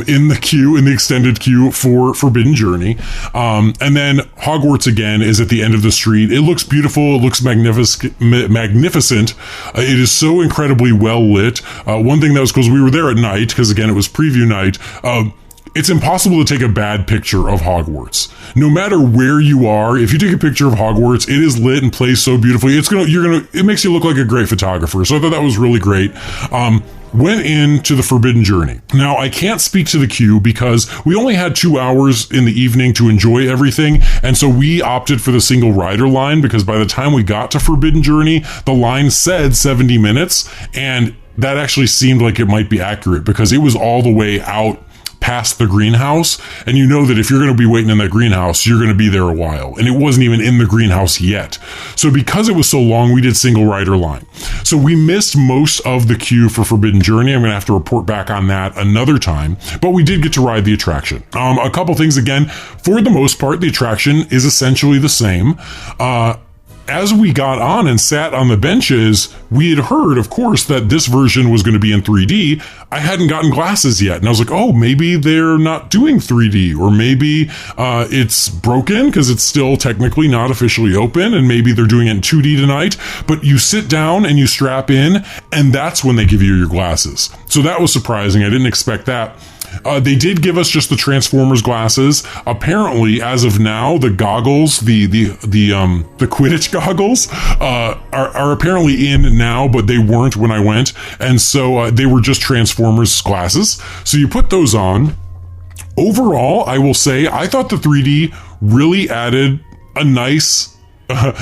S11: in the extended queue for Forbidden Journey. And then Hogwarts again is at the end of the street. It looks beautiful. It looks magnificent. It is so incredibly well lit. One thing that was cool is we were there at night because again, it was preview night. It's impossible to take a bad picture of Hogwarts. No matter where you are, if you take a picture of Hogwarts, it is lit and plays so beautifully. It makes you look like a great photographer. So I thought that was really great. Went into the Forbidden Journey. Now, I can't speak to the queue because we only had 2 hours in the evening to enjoy everything. And so we opted for the single rider line because by the time we got to Forbidden Journey, the line said 70 minutes. And that actually seemed like it might be accurate because it was all the way out past the greenhouse, and you know that if you're going to be waiting in that greenhouse, you're going to be there a while, and it wasn't even in the greenhouse yet. So because it was so long, we did single rider line. So we missed most of the queue for Forbidden Journey. I'm going to have to report back on that another time, but we did get to ride the attraction. A couple things again, for the most part, the attraction is essentially the same. As we got on and sat on the benches, we had heard, of course, that this version was going to be in 3D. I hadn't gotten glasses yet. And I was like, oh, maybe they're not doing 3D, or maybe it's broken because it's still technically not officially open, and maybe they're doing it in 2D tonight. But you sit down and you strap in, and that's when they give you your glasses. So that was surprising. I didn't expect that. They did give us just the Transformers glasses. Apparently, as of now, the goggles, the Quidditch goggles, are apparently in now, but they weren't when I went, and so they were just Transformers glasses. So you put those on. Overall, I will say I thought the 3D really added a nice. Another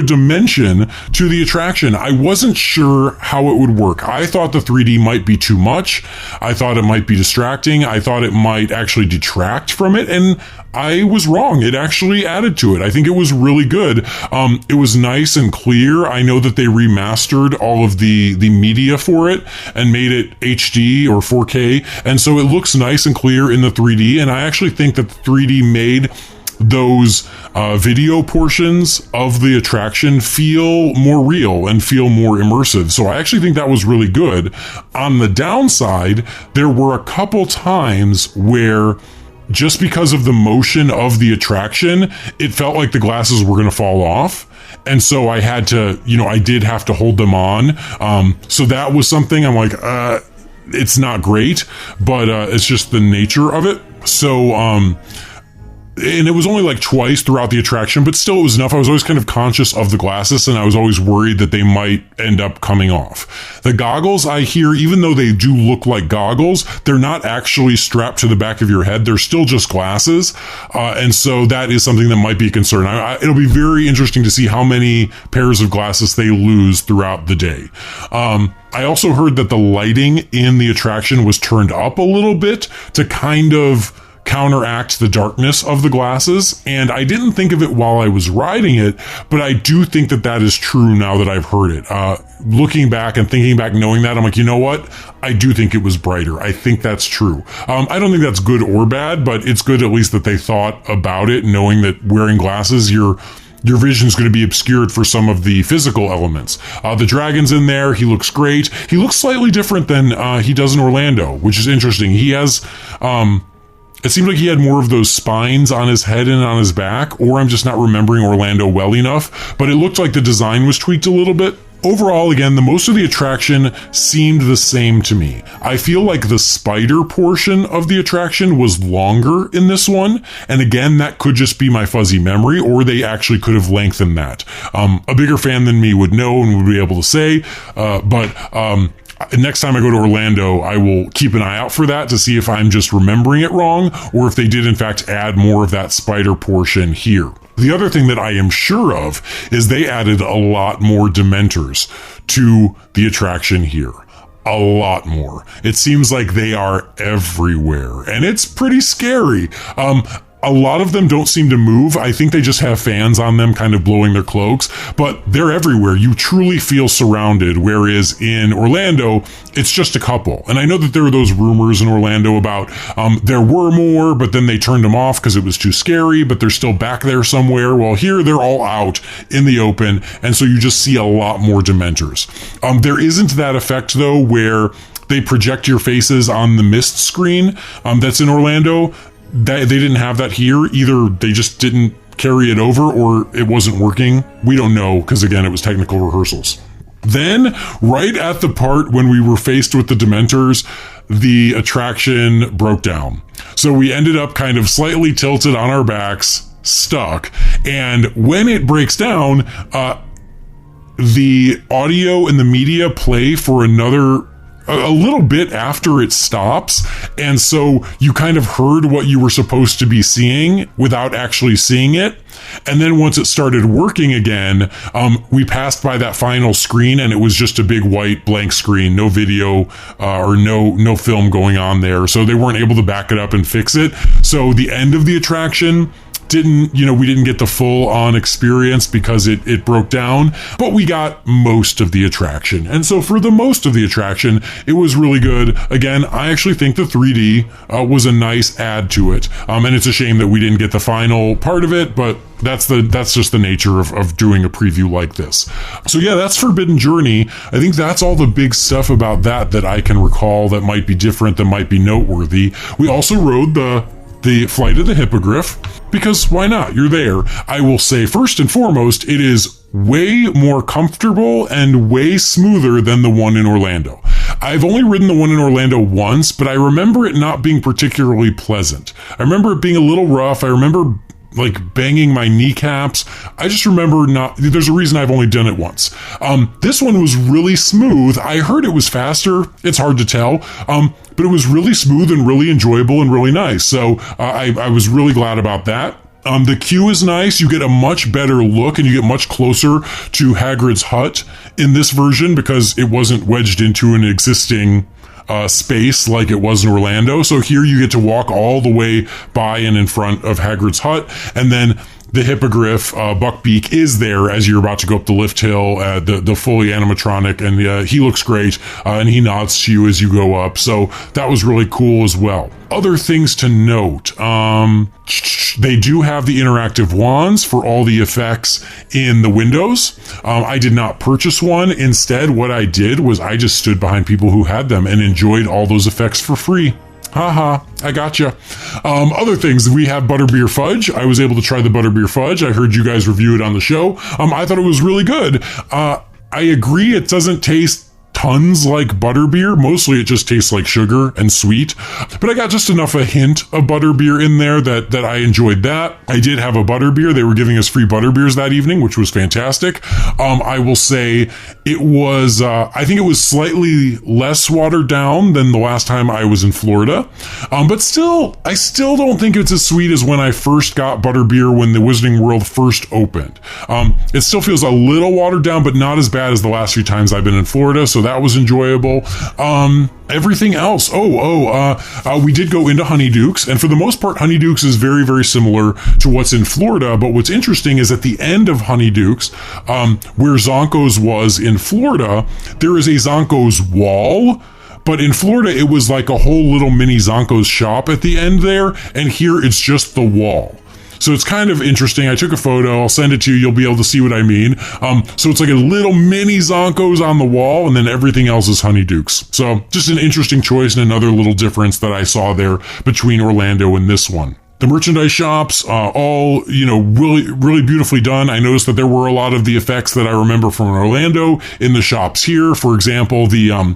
S11: dimension to the attraction. I wasn't sure how it would work. I thought the 3D might be too much. I thought it might be distracting. I thought it might actually detract from it, and I was wrong. It actually added to it. I think it was really good. It was nice and clear. I know that they remastered all of the media for it and made it HD or 4K, and so it looks nice and clear in the 3D, and I actually think that the 3D made those video portions of the attraction feel more real and feel more immersive. So I actually think that was really good. On the downside, there were a couple times where just because of the motion of the attraction, it felt like the glasses were going to fall off. And so I had to, I did have to hold them on. So that was something I'm like, it's not great, but it's just the nature of it. So, and it was only like twice throughout the attraction, but still it was enough. I was always kind of conscious of the glasses, and I was always worried that they might end up coming off. The goggles, I hear, even though they do look like goggles, they're not actually strapped to the back of your head. They're still just glasses. And so that is something that might be a concern. It'll be very interesting to see how many pairs of glasses they lose throughout the day. I also heard that the lighting in the attraction was turned up a little bit to kind of counteract the darkness of the glasses, and I didn't think of it while I was riding it, but I do think that that is true now that I've heard it. Looking back and thinking back, knowing that, I'm like, you know what? I do think it was brighter. I think that's true. I don't think that's good or bad, but it's good at least that they thought about it, knowing that wearing glasses, you're your vision's going to be obscured for some of the physical elements. The dragon's in there. He looks great. He looks slightly different than he does in Orlando, which is interesting. He has, it seemed like he had more of those spines on his head and on his back, or I'm just not remembering Orlando well enough, but it looked like the design was tweaked a little bit. Overall, again, the most of the attraction seemed the same to me. I feel like the spider portion of the attraction was longer in this one, and again, that could just be my fuzzy memory, or they actually could have lengthened that. A bigger fan than me would know and would be able to say, but next time I go to Orlando, I will keep an eye out for that to see if I'm just remembering it wrong, or if they did in fact add more of that spider portion here. The other thing that I am sure of is they added a lot more Dementors to the attraction here. A lot more. It seems like they are everywhere, and it's pretty scary. A lot of them don't seem to move. I think they just have fans on them kind of blowing their cloaks, but they're everywhere. You truly feel surrounded, whereas in Orlando, it's just a couple. And I know that there were those rumors in Orlando about there were more, but then they turned them off because it was too scary, but they're still back there somewhere. Well, here they're all out in the open, and so you just see a lot more Dementors. There isn't that effect, though, where they project your faces on the mist screen that's in Orlando. They didn't have that here. Either they just didn't carry it over or it wasn't working. We don't know because, again, it was technical rehearsals. Then, right at the part when we were faced with the Dementors, the attraction broke down. So we ended up kind of slightly tilted on our backs, stuck. And when it breaks down, the audio and the media play for a little bit after it stops, and so you kind of heard what you were supposed to be seeing without actually seeing it. And then once it started working again, we passed by that final screen, and it was just a big white blank screen, no video or no film going on there, so they weren't able to back it up and fix it. So the end of the attraction we didn't get the full on experience because it broke down, but we got most of the attraction. And so for the most of the attraction, it was really good. Again, I actually think the 3D was a nice add to it. And it's a shame that we didn't get the final part of it, but that's just the nature of doing a preview like this. So yeah, that's Forbidden Journey. I think that's all the big stuff about that I can recall that might be different, that might be noteworthy. We also rode the Flight of the Hippogriff, because why not? You're there. I will say, first and foremost, it is way more comfortable and way smoother than the one in Orlando. I've only ridden the one in Orlando once, but I remember it not being particularly pleasant. I remember it being a little rough. I remember banging my kneecaps. I just remember there's a reason I've only done it once. This one was really smooth. I heard it was faster. It's hard to tell. But it was really smooth and really enjoyable and really nice. So I was really glad about that. The queue is nice. You get a much better look and you get much closer to Hagrid's hut in this version because it wasn't wedged into an existing space like it was in Orlando. So here you get to walk all the way by and in front of Hagrid's hut, and then the Hippogriff, Buckbeak, is there as you're about to go up the lift hill, the fully animatronic, and he looks great, and he nods to you as you go up. So that was really cool as well. Other things to note, they do have the interactive wands for all the effects in the windows. I did not purchase one. Instead, what I did was I just stood behind people who had them and enjoyed all those effects for free. Haha, I gotcha. Other things, we have Butterbeer Fudge. I was able to try the Butterbeer Fudge. I heard you guys review it on the show. I thought it was really good. I agree it doesn't taste tons like butterbeer. Mostly it just tastes like sugar and sweet. But I got just enough a hint of butterbeer in there that I enjoyed that. I did have a butterbeer. They were giving us free butterbeers that evening, which was fantastic. I will say it was, I think it was slightly less watered down than the last time I was in Florida. But still, I still don't think it's as sweet as when I first got butterbeer when the Wizarding World first opened. It still feels a little watered down, but not as bad as the last few times I've been in Florida. So that was enjoyable. Everything else. We did go into Honeydukes, and for the most part, Honeydukes is very, very similar to what's in Florida. But what's interesting is at the end of Honeydukes, where Zonko's was in Florida, there is a Zonko's wall. But in Florida, it was like a whole little mini Zonko's shop at the end there, and here it's just the wall. So it's kind of interesting. I took a photo. I'll send it to you. You'll be able to see what I mean. So it's like a little mini Zonkos on the wall, and then everything else is Honeydukes. So just an interesting choice and another little difference that I saw there between Orlando and this one. The merchandise shops, all, really, really beautifully done. I noticed that there were a lot of the effects that I remember from Orlando in the shops here. For example, the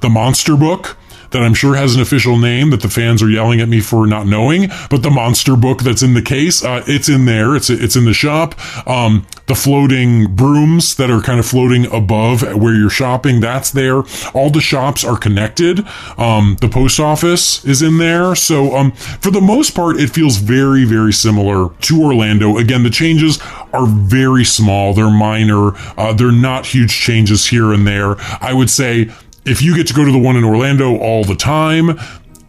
S11: monster book that I'm sure has an official name that the fans are yelling at me for not knowing, but the monster book that's in the case, it's in there. It's in the shop. The floating brooms that are kind of floating above where you're shopping, that's there. All the shops are connected. The post office is in there. So, for the most part, it feels very, very similar to Orlando. Again, the changes are very small. They're minor. They're not huge changes here and there. I would say, if you get to go to the one in Orlando all the time,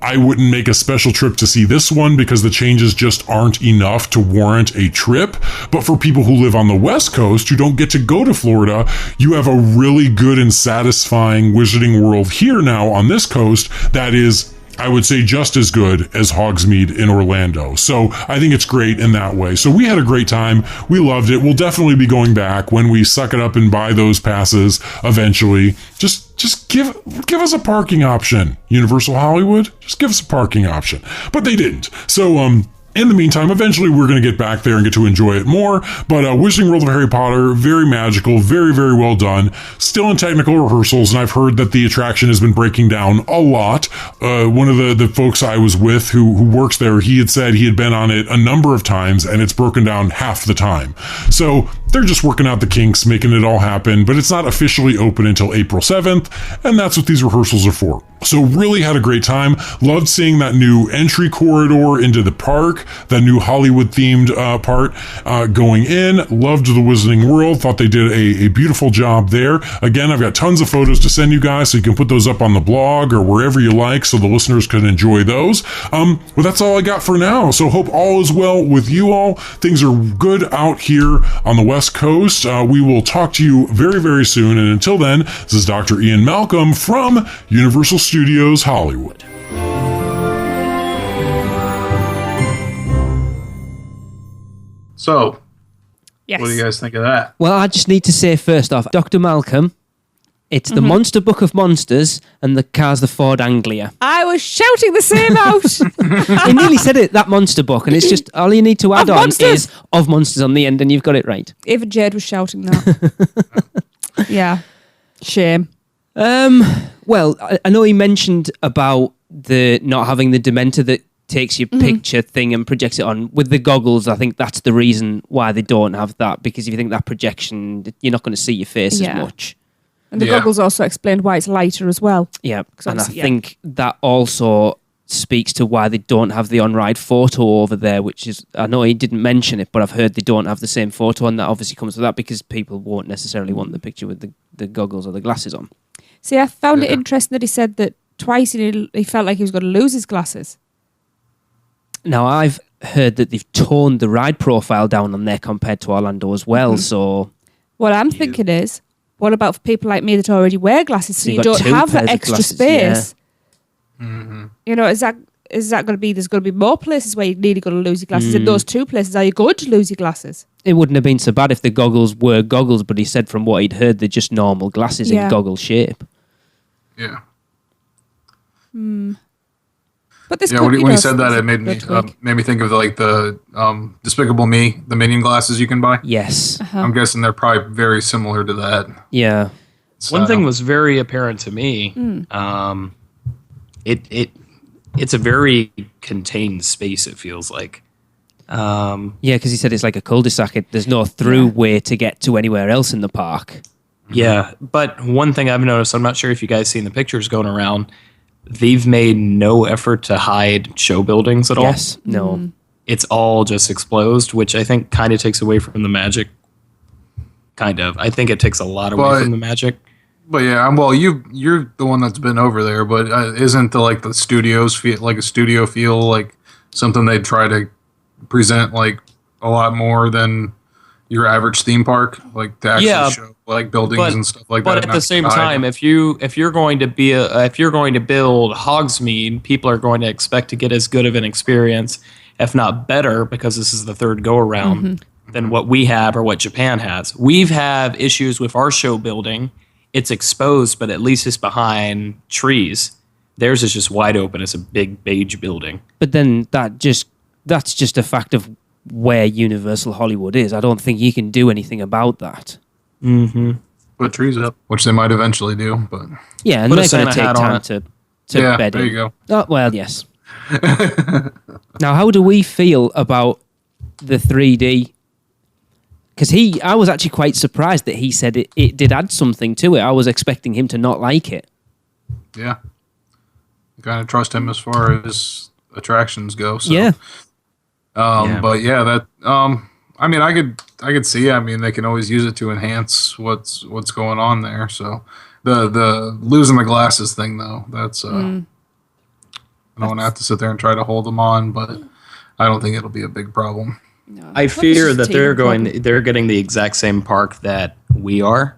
S11: I wouldn't make a special trip to see this one because the changes just aren't enough to warrant a trip. But for people who live on the West Coast who don't get to go to Florida, you have a really good and satisfying Wizarding World here now on this coast that is, I would say, just as good as Hogsmeade in Orlando. So I think it's great in that way. So we had a great time. We loved it. We'll definitely be going back when we suck it up and buy those passes eventually. Just give us a parking option, Universal Hollywood. Just give us a parking option. But they didn't. So, in the meantime, eventually we're going to get back there and get to enjoy it more. But Wizarding World of Harry Potter, very magical, very, very well done. Still in technical rehearsals, and I've heard that the attraction has been breaking down a lot. One of the folks I was with who works there, he had said he had been on it a number of times, and it's broken down half the time. So they're just working out the kinks, making it all happen, but it's not officially open until April 7th, and that's what these rehearsals are for. So really had a great time. Loved seeing that new entry corridor into the park, that new Hollywood-themed part going in. Loved the Wizarding World. Thought they did a beautiful job there. Again, I've got tons of photos to send you guys, so you can put those up on the blog or wherever you like so the listeners can enjoy those. Well, that's all I got for now. So hope all is well with you all. Things are good out here on the West Coast. We will talk to you very, very soon. And until then, this is Dr. Ian Malcolm from Universal Studios Hollywood.
S2: So,
S5: Yes.
S2: what do you guys think of that?
S3: Well, I just need to say first off, Dr. Malcolm, it's the Monster Book of Monsters and the car's the Ford Anglia.
S5: I was shouting the same out.
S3: He nearly said it, that Monster Book, and it's just all you need to add
S5: Of
S3: on
S5: monsters.
S3: is of monsters on the end, and you've got it right.
S5: Even Jade was shouting that. Yeah. Shame.
S3: Well, I know he mentioned about the not having the Dementor that takes your picture thing and projects it on. With the goggles, I think that's the reason why they don't have that, because if you think that projection, you're not going to see your face as much.
S5: And the goggles also explained why it's lighter as well.
S3: Yeah, and I think that also speaks to why they don't have the on-ride photo over there, which is, I know he didn't mention it, but I've heard they don't have the same photo, and that obviously comes with that because people won't necessarily want the picture with the goggles or the glasses on.
S5: See, I found it interesting that he said that twice he felt like he was going to lose his glasses.
S3: Now, I've heard that they've toned the ride profile down on there compared to Orlando as well, so...
S5: What I'm thinking is, what about for people like me that already wear glasses, so you
S3: you've got
S5: don't
S3: two
S5: have that
S3: pairs of
S5: extra
S3: glasses,
S5: space?
S2: Mm-hmm.
S5: You know, is that going to be, there's going to be more places where you're nearly going to lose your glasses. In those two places, are you going to lose your glasses?
S3: It wouldn't have been so bad if the goggles were goggles, but he said from what he'd heard, they're just normal glasses in goggle shape.
S2: Yeah.
S5: But this
S2: Yeah, when he said that, it made me think of the Despicable Me, the Minion glasses you can buy.
S3: Yes.
S2: I'm guessing they're probably very similar to that.
S3: Yeah.
S4: One thing was very apparent to me. It's a very contained space, it feels like.
S3: Yeah, because he said it's like a cul-de-sac. There's no through way to get to anywhere else in the park.
S4: Yeah, but one thing I've noticed, I'm not sure if you guys seen the pictures going around, they've made no effort to hide show buildings at all.
S3: Yes, no.
S4: It's all just exposed, which I think kind of takes away from the magic. Kind of. I think it takes a lot away from the magic.
S2: But yeah, well, you're the one that's been over there, but isn't the studios feel like a studio feel like something they'd try to present like a lot more than your average theme park, like to actually show like buildings and stuff like that.
S4: But at the same time, if you're going to build Hogsmeade, people are going to expect to get as good of an experience if not better, because this is the third go around than what we have or what Japan has. We've had issues with our show building. It's exposed, but at least it's behind trees. Theirs is just wide open. It's a big beige building.
S3: But then that's just a fact of where Universal Hollywood is. I don't think you can do anything about that.
S4: Mm-hmm.
S2: Put trees up, which they might eventually do, but
S3: yeah, and they're going to take time to bed
S2: there
S3: in.
S2: you go.
S3: Oh, well, yes. Now, how do we feel about the 3D? Because I was actually quite surprised that he said it did add something to it. I was expecting him to not like it.
S2: Yeah. Kind of trust him as far as attractions go. So.
S3: Yeah.
S2: But yeah, that I mean, I could see. I mean, they can always use it to enhance what's going on there. So the losing the glasses thing, though, that's I don't want to have to sit there and try to hold them on, but I don't think it'll be a big problem.
S5: No.
S4: I fear that they're getting the exact same park that we are.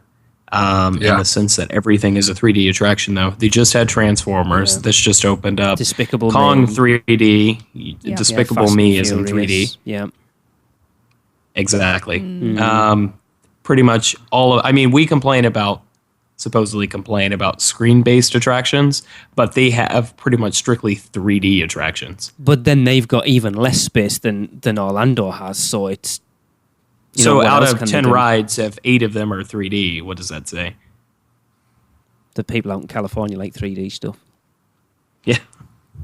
S4: In the sense that everything is a 3D attraction, though. They just had Transformers. This just opened up.
S3: Despicable
S4: Kong
S3: Me.
S4: 3D. Despicable
S3: Fast
S4: Me
S3: and
S4: is in
S3: Furious.
S4: 3D.
S3: Yeah.
S4: Exactly. Pretty much we supposedly complain about screen-based attractions, but they have pretty much strictly 3D attractions.
S3: But then they've got even less space than Orlando has, so it's...
S4: So out of 10 rides, if 8 of them are 3D, what does that say?
S3: The people out in California like 3D stuff.
S4: Yeah.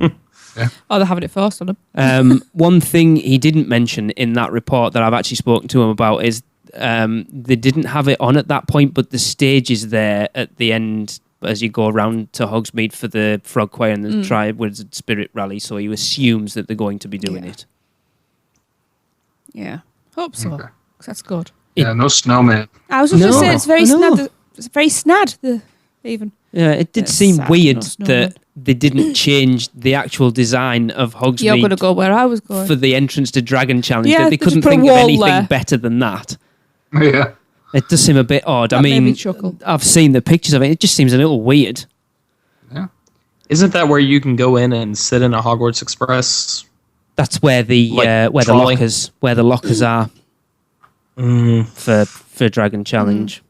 S5: Oh, they're having it forced on them.
S3: One thing he didn't mention in that report that I've actually spoken to him about is they didn't have it on at that point, but the stage is there at the end as you go around to Hogsmeade for the Frog Choir and the Tri-Wizard Spirit Rally, so he assumes that they're going to be doing it.
S5: Yeah. Hope so.
S8: Okay.
S5: That's good.
S2: Yeah, no snowman.
S5: I was just going to say, it's very snad. It's very snad, even.
S3: Yeah, it did seem weird that they didn't change the actual design of Hogsmeade.
S5: You're going to go where I was going.
S3: For the entrance to Dragon Challenge.
S5: Yeah,
S3: that they couldn't think of anything better than that.
S2: Yeah.
S3: It does seem a bit odd.
S5: That made me chuckle.
S3: I've seen the pictures of it. It just seems a little weird.
S2: Yeah.
S4: Isn't that where you can go in and sit in a Hogwarts Express?
S3: That's where the the lockers are. For Dragon Challenge.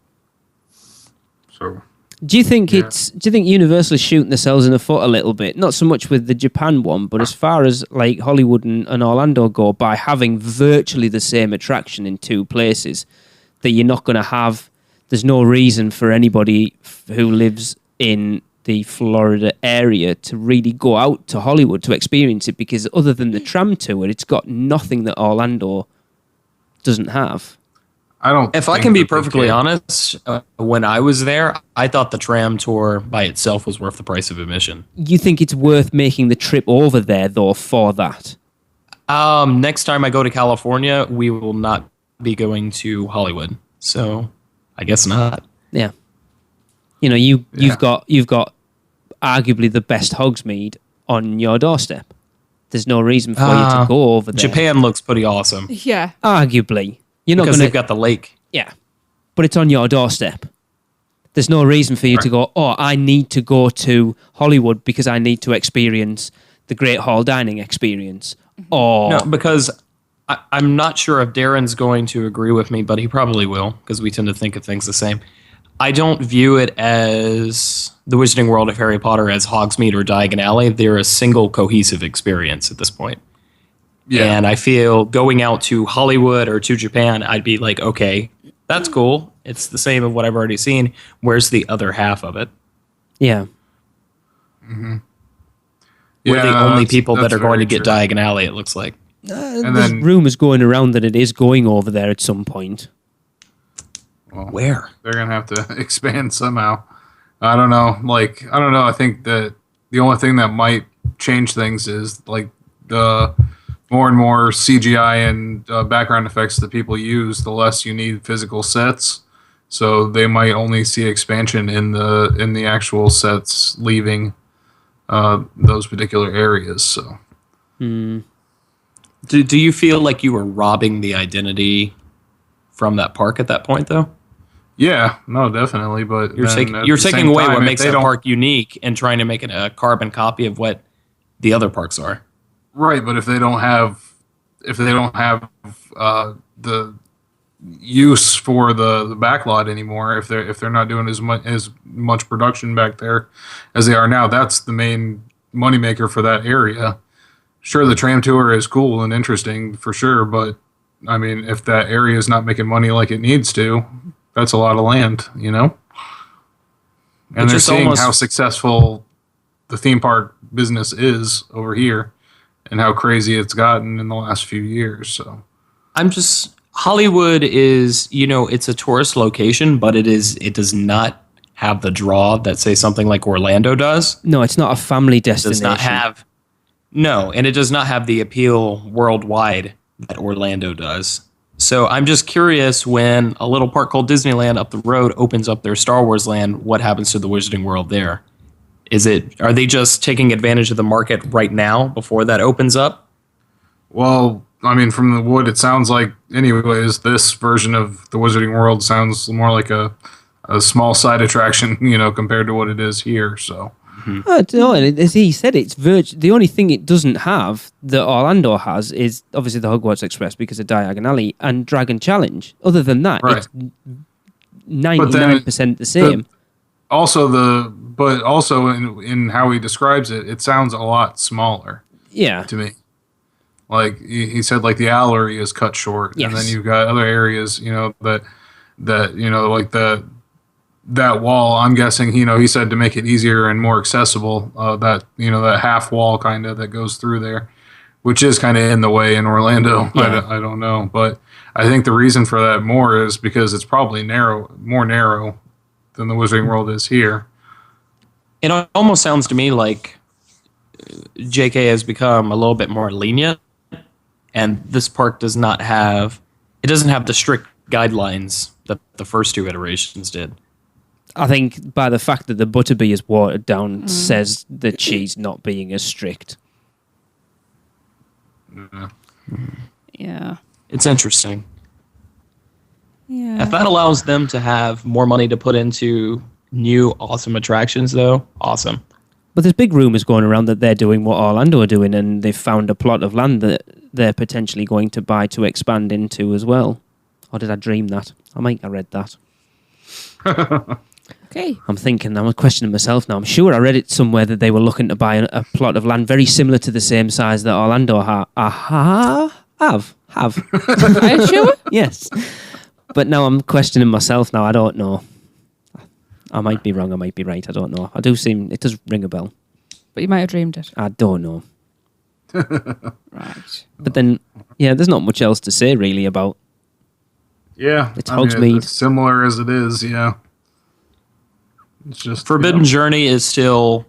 S2: So,
S3: do you think Universal is shooting themselves in the foot a little bit? Not so much with the Japan one, but as far as like Hollywood and Orlando go, by having virtually the same attraction in two places, that you're not going to have. There's no reason for anybody who lives in the Florida area to really go out to Hollywood to experience it, because other than the tram tour, it's got nothing that Orlando doesn't have.
S4: If I can be perfectly honest, when I was there, I thought the tram tour by itself was worth the price of admission.
S3: You think it's worth making the trip over there, though, for that?
S4: Next time I go to California, we will not be going to Hollywood, so I guess not.
S3: Yeah, you've got arguably the best Hogsmeade on your doorstep. There's no reason for you to go over there.
S4: Japan looks pretty awesome.
S5: Yeah,
S3: arguably. You're not
S4: because they've got the lake.
S3: Yeah, but it's on your doorstep. There's no reason for you to go, I need to go to Hollywood because I need to experience the Great Hall dining experience. Or
S4: no, because I'm not sure if Darren's going to agree with me, but he probably will, because we tend to think of things the same. I don't view it as the Wizarding World of Harry Potter as Hogsmeade or Diagon Alley. They're a single cohesive experience at this point. Yeah. And I feel going out to Hollywood or to Japan, I'd be like, okay, that's cool. It's the same of what I've already seen. Where's the other half of it?
S3: Yeah.
S2: Mm-hmm.
S4: We're the only people that are going to get Diagon Alley, it looks like.
S3: And there's rumors going around that it is going over there at some point.
S2: Well,
S4: where?
S2: They're going to have to expand somehow. I don't know. I think that the only thing that might change things is like the more and more CGI and background effects that people use, the less you need physical sets. So they might only see expansion in the actual sets leaving those particular areas. So,
S4: do you feel like you were robbing the identity from that park at that point, though?
S2: Yeah, no, definitely. But
S4: you're taking away what makes that park unique and trying to make it a carbon copy of what the other parks are.
S2: Right, but if they don't have if they don't have the use for the backlot anymore, if they're not doing as much production back there as they are now, that's the main moneymaker for that area. Sure, the tram tour is cool and interesting for sure, but I mean, if that area is not making money like it needs to, that's a lot of land, you know? And they're seeing how successful the theme park business is over here and how crazy it's gotten in the last few years. So
S4: Hollywood is, it's a tourist location, but it does not have the draw that, say, something like Orlando does.
S3: No, it's not a family destination.
S4: And it does not have the appeal worldwide that Orlando does. So I'm just curious, when a little park called Disneyland up the road opens up their Star Wars land, what happens to the Wizarding World there? Are they just taking advantage of the market right now before that opens up?
S2: Well, I mean, from what it sounds like anyways, this version of the Wizarding World sounds more like a small side attraction, compared to what it is here, so...
S3: No, as he said, it's the only thing it doesn't have that Orlando has is obviously the Hogwarts Express because of Diagon Alley and Dragon Challenge. Other than that, it's 99% the same.
S2: But also in how he describes it, it sounds a lot smaller.
S3: Yeah,
S2: to me. Like he said, like the Allery is cut short, and then you've got other areas, that like that wall, I'm guessing, he said to make it easier and more accessible, that half wall kind of that goes through there, which is kind of in the way in Orlando. Yeah. I don't know. But I think the reason for that more is because it's probably more narrow than the Wizarding World is here.
S4: It almost sounds to me like JK has become a little bit more lenient, and this park doesn't have the strict guidelines that the first two iterations did.
S3: I think by the fact that the Butterbee is watered down says that she's not being as strict.
S5: Yeah.
S4: It's interesting.
S5: Yeah.
S4: If that allows them to have more money to put into new awesome attractions, though, awesome.
S3: But there's big rumours going around that they're doing what Orlando are doing, and they've found a plot of land that they're potentially going to buy to expand into as well. Or did I dream that? I might have read that.
S5: Okay.
S3: I'm questioning myself now. I'm sure I read it somewhere that they were looking to buy a plot of land very similar to the same size that Orlando have.
S5: Are you sure?
S3: Yes. But now I'm questioning myself now. I don't know. I might be wrong. I might be right. I don't know. It does ring a bell.
S5: But you might have dreamed it.
S3: I don't know.
S5: Right.
S3: But then, there's not much else to say really about.
S2: Yeah.
S3: It's Hogsmeade.
S2: It's similar as it is, yeah. It's just
S4: Forbidden Journey is still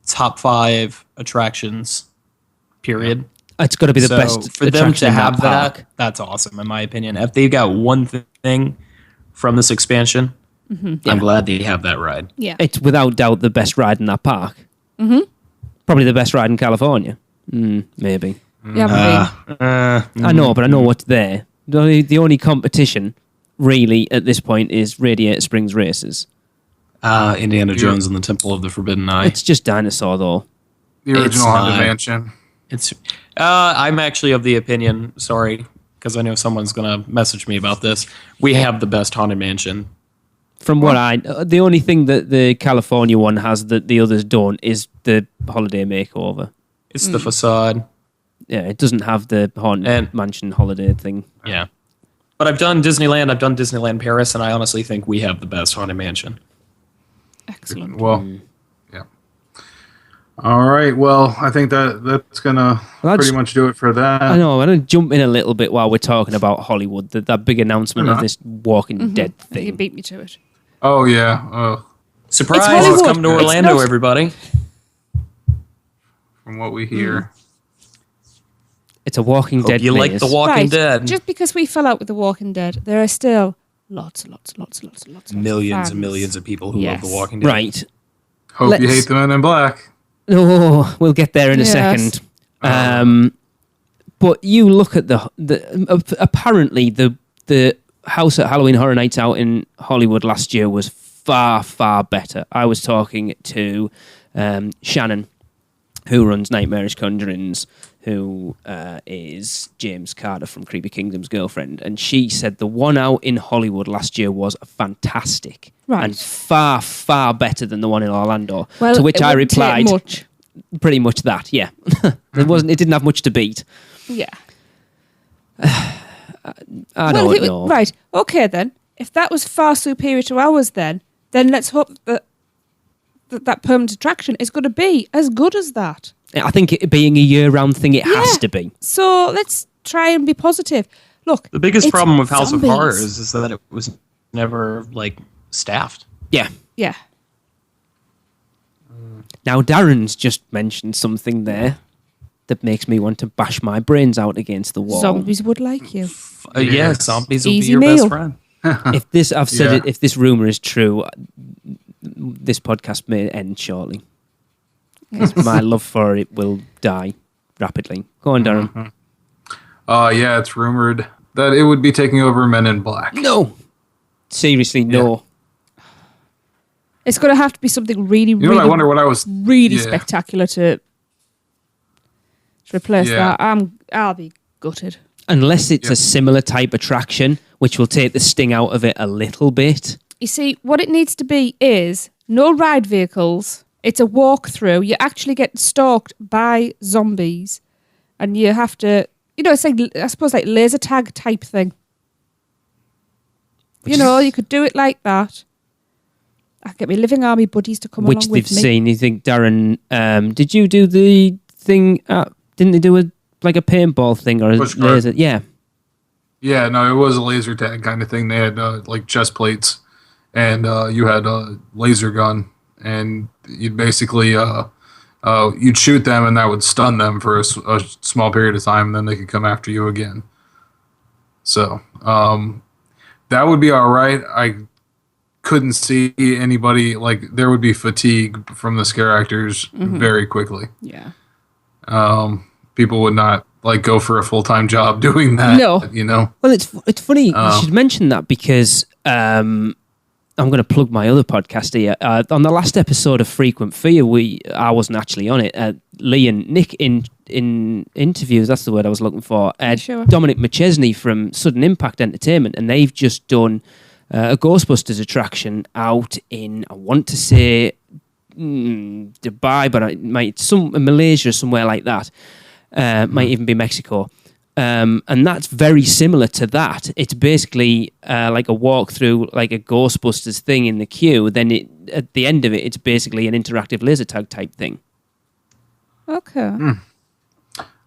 S4: top 5 attractions, period.
S3: It's got to be the best
S4: for them to have
S3: that.
S4: That's awesome, in my opinion. If they've got one thing from this expansion, I'm glad they have that ride.
S5: Yeah,
S3: it's without doubt the best ride in that park. Probably the best ride in California. Maybe.
S5: Yeah,
S3: I know, but I know what's there. The only competition, really, at this point, is Radiator Springs Races.
S4: Indiana Jones and the Temple of the Forbidden Eye.
S3: It's just dinosaur, though.
S2: The original Haunted Mansion.
S4: I'm actually of the opinion, sorry, because I know someone's going to message me about this, we have the best Haunted Mansion.
S3: From what the only thing that the California one has that the others don't is the holiday makeover.
S4: It's the facade.
S3: Yeah, it doesn't have the Haunted Mansion holiday thing.
S4: Yeah. But I've done Disneyland Paris, and I honestly think we have the best Haunted Mansion.
S5: Excellent.
S2: Well, yeah. All right. Well, I think that's gonna pretty much do it for that.
S3: I know. I'm gonna jump in a little bit while we're talking about Hollywood. That big announcement of this Walking Dead thing.
S5: You beat me to it.
S2: Oh yeah.
S4: Surprise! It's coming to Orlando, everybody.
S2: From what we hear.
S3: It's a Walking Dead.
S4: You like The Walking Dead?
S5: Just because we fell out with The Walking Dead, there are still lots of
S4: millions
S5: fans.
S4: and millions of people who love The Walking Dead.
S3: Right.
S2: Hope you hate the Men in Black.
S3: Oh, we'll get there in a second. But you look at apparently the house at Halloween Horror Nights out in Hollywood last year was far, far better. I was talking to Shannon who runs Nightmarish Conjurings, who is James Carter from Creepy Kingdom's girlfriend, and she said the one out in Hollywood last year was fantastic and far, far better than the one in Orlando.
S5: Well,
S3: to which I replied,
S5: much.
S3: pretty much that, yeah. It didn't have much to beat.
S5: Yeah.
S3: I don't know.
S5: Right, okay then. If that was far superior to ours then let's hope that permanent attraction is going to be as good as that.
S3: I think it being a year-round thing, it has to be.
S5: So let's try and be positive. Look,
S4: The biggest problem with House
S5: zombies.
S4: of Horrors is that it was never, staffed.
S3: Yeah.
S5: Yeah.
S3: Now, Darren's just mentioned something there that makes me want to bash my brains out against the wall.
S5: Zombies would like you.
S4: Yeah, zombies will
S5: Easy
S4: be your
S5: meal.
S4: best friend.
S3: If this, I've said it, if this rumor is true, this podcast may end shortly. My love for it will die rapidly. Go on, Darren.
S2: Yeah, it's rumored that it would be taking over Men in Black.
S3: No. Seriously, no.
S5: It's going to have to be something really,
S2: You know,
S5: really,
S2: I wonder what I was
S5: really spectacular to replace that. I'll be gutted.
S3: Unless it's a similar type attraction, which will take the sting out of it a little bit.
S5: You see, what it needs to be is no ride vehicles. It's a walkthrough. You actually get stalked by zombies, and you have to, it's like, I suppose, like laser tag type thing. You could do it like that. I get my Living Army buddies to come along with me.
S3: Which they've seen. You think, Darren, did you do the thing? Didn't they do a paintball thing or a laser? Yeah.
S2: Yeah, no, it was a laser tag kind of thing. They had chest plates, and you had a laser gun, and you'd basically you'd shoot them, and that would stun them for a small period of time, and then they could come after you again. So that would be all right. I couldn't see anybody, there would be fatigue from the scare actors very quickly.
S5: Yeah.
S2: People would not go for a full-time job doing that.
S5: No.
S3: Well, it's funny you should mention that because I'm going to plug my other podcast here. On the last episode of Frequent Fear, I wasn't actually on it. Lee and Nick in interviews, that's the word I was looking for. Dominic McChesney from Sudden Impact Entertainment, and they've just done a Ghostbusters attraction out in, I want to say, Dubai, but it might Malaysia, somewhere like that. Might even be Mexico. And that's very similar to that. It's basically like a walkthrough, like a Ghostbusters thing in the queue. Then at the end of it, it's basically an interactive laser tag type thing.
S5: Okay.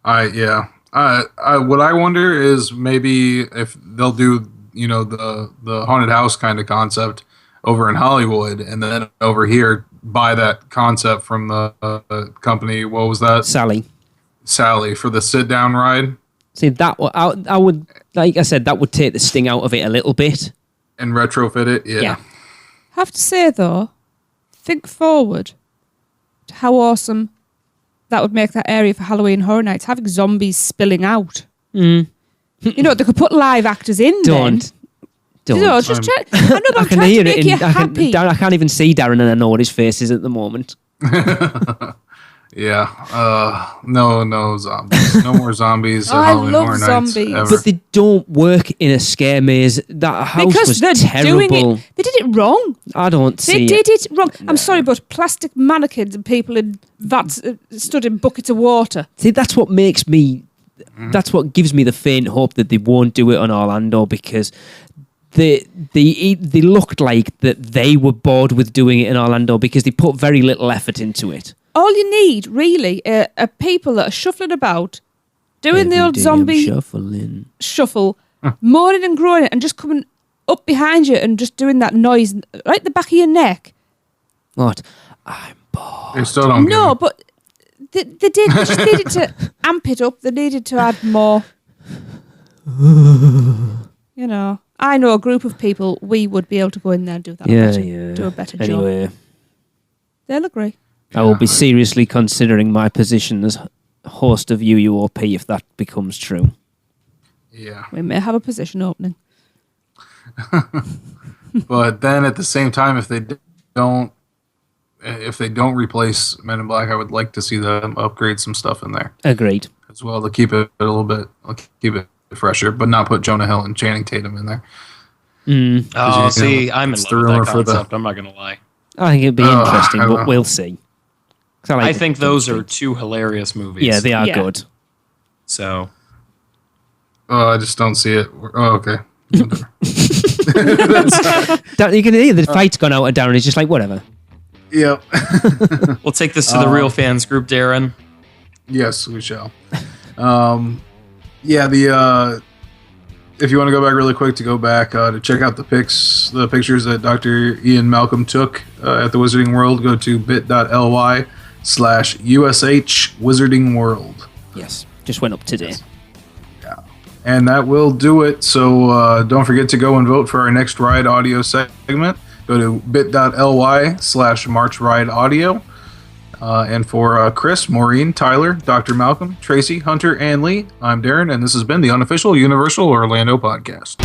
S2: What I wonder is maybe if they'll do, the haunted house kind of concept over in Hollywood, and then over here buy that concept from the company. What was that? Sally for the sit down ride.
S3: See, that I would, like I said, that would take the sting out of it a little bit.
S2: And retrofit it, yeah.
S5: Have to say, though, think forward to how awesome that would make that area for Halloween Horror Nights, having zombies spilling out. They could put live actors in
S3: Don't.
S5: Just try. I know, but I'm trying to make you happy.
S3: I can't even see Darren, and I know what his face is at the moment.
S2: Yeah. No zombies. No more zombies.
S5: I love zombies.
S3: But they don't work in a scare maze. That house was terrible.
S5: They did it wrong.
S3: I don't see
S5: They did it wrong. I'm sorry, but plastic mannequins and people in vats stood in buckets of water.
S3: See, that's what makes me... That's what gives me the faint hope that they won't do it on Orlando, because they looked like that they were bored with doing it in Orlando because they put very little effort into it.
S5: All you need, really, are people that are shuffling about, doing the old zombie shuffle, moaning and groaning, and just coming up behind you and just doing that noise right at the back of your neck.
S3: What? I'm bored.
S2: They still don't.
S5: No, but they did. They just needed to amp it up. They needed to add more. I know a group of people. We would be able to go in there and do that. Do a better job. They'll agree.
S3: I will be seriously considering my position as host of UUOP if that becomes true.
S2: Yeah.
S5: We may have a position opening.
S2: But then at the same time, if they don't if they don't replace Men in Black, I would like to see them upgrade some stuff in there.
S3: Agreed.
S2: As well, to keep it a little bit, keep it fresher, but not put Jonah Hill and Channing Tatum in there.
S4: Oh, see, I'm in love with that concept. I'm not going to lie.
S3: I think it'd be interesting, but we'll see.
S4: I think those are two hilarious movies.
S3: Yeah, they are good.
S4: So.
S2: I just don't see it. Oh, okay.
S3: You can hear the fight's gone out, and Darren is just like, whatever.
S2: Yep.
S4: We'll take this to the real fans group, Darren.
S2: Yes, we shall. If you want to go back really quick, to check out the pictures that Dr. Ian Malcolm took at the Wizarding World, go to bit.ly/USH Wizarding World.
S3: Yes, just went up today.
S2: Yeah. And that will do it. So don't forget to go and vote for our next Ride Audio segment. Go to bit.ly/MarchRideAudio. And for Chris, Maureen, Tyler, Dr. Malcolm, Tracy, Hunter, and Lee, I'm Darren, and this has been the unofficial Universal Orlando podcast.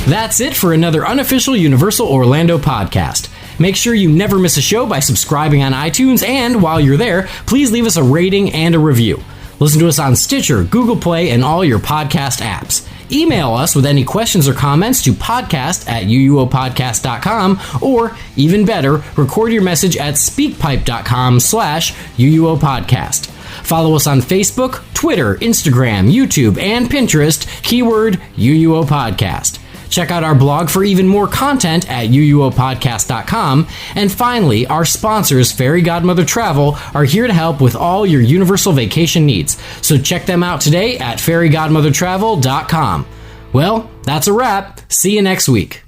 S1: That's it for another unofficial Universal Orlando podcast. Make sure you never miss a show by subscribing on iTunes, and while you're there, please leave us a rating and a review. Listen to us on Stitcher, Google Play, and all your podcast apps. Email us with any questions or comments to podcast@uuopodcast.com, or even better, record your message at speakpipe.com/uuopodcast. Follow us on Facebook, Twitter, Instagram, YouTube, and Pinterest, keyword UUO Podcast. Check out our blog for even more content at uuopodcast.com. And finally, our sponsors, Fairy Godmother Travel, are here to help with all your Universal vacation needs. So check them out today at fairygodmothertravel.com. Well, that's a wrap. See you next week.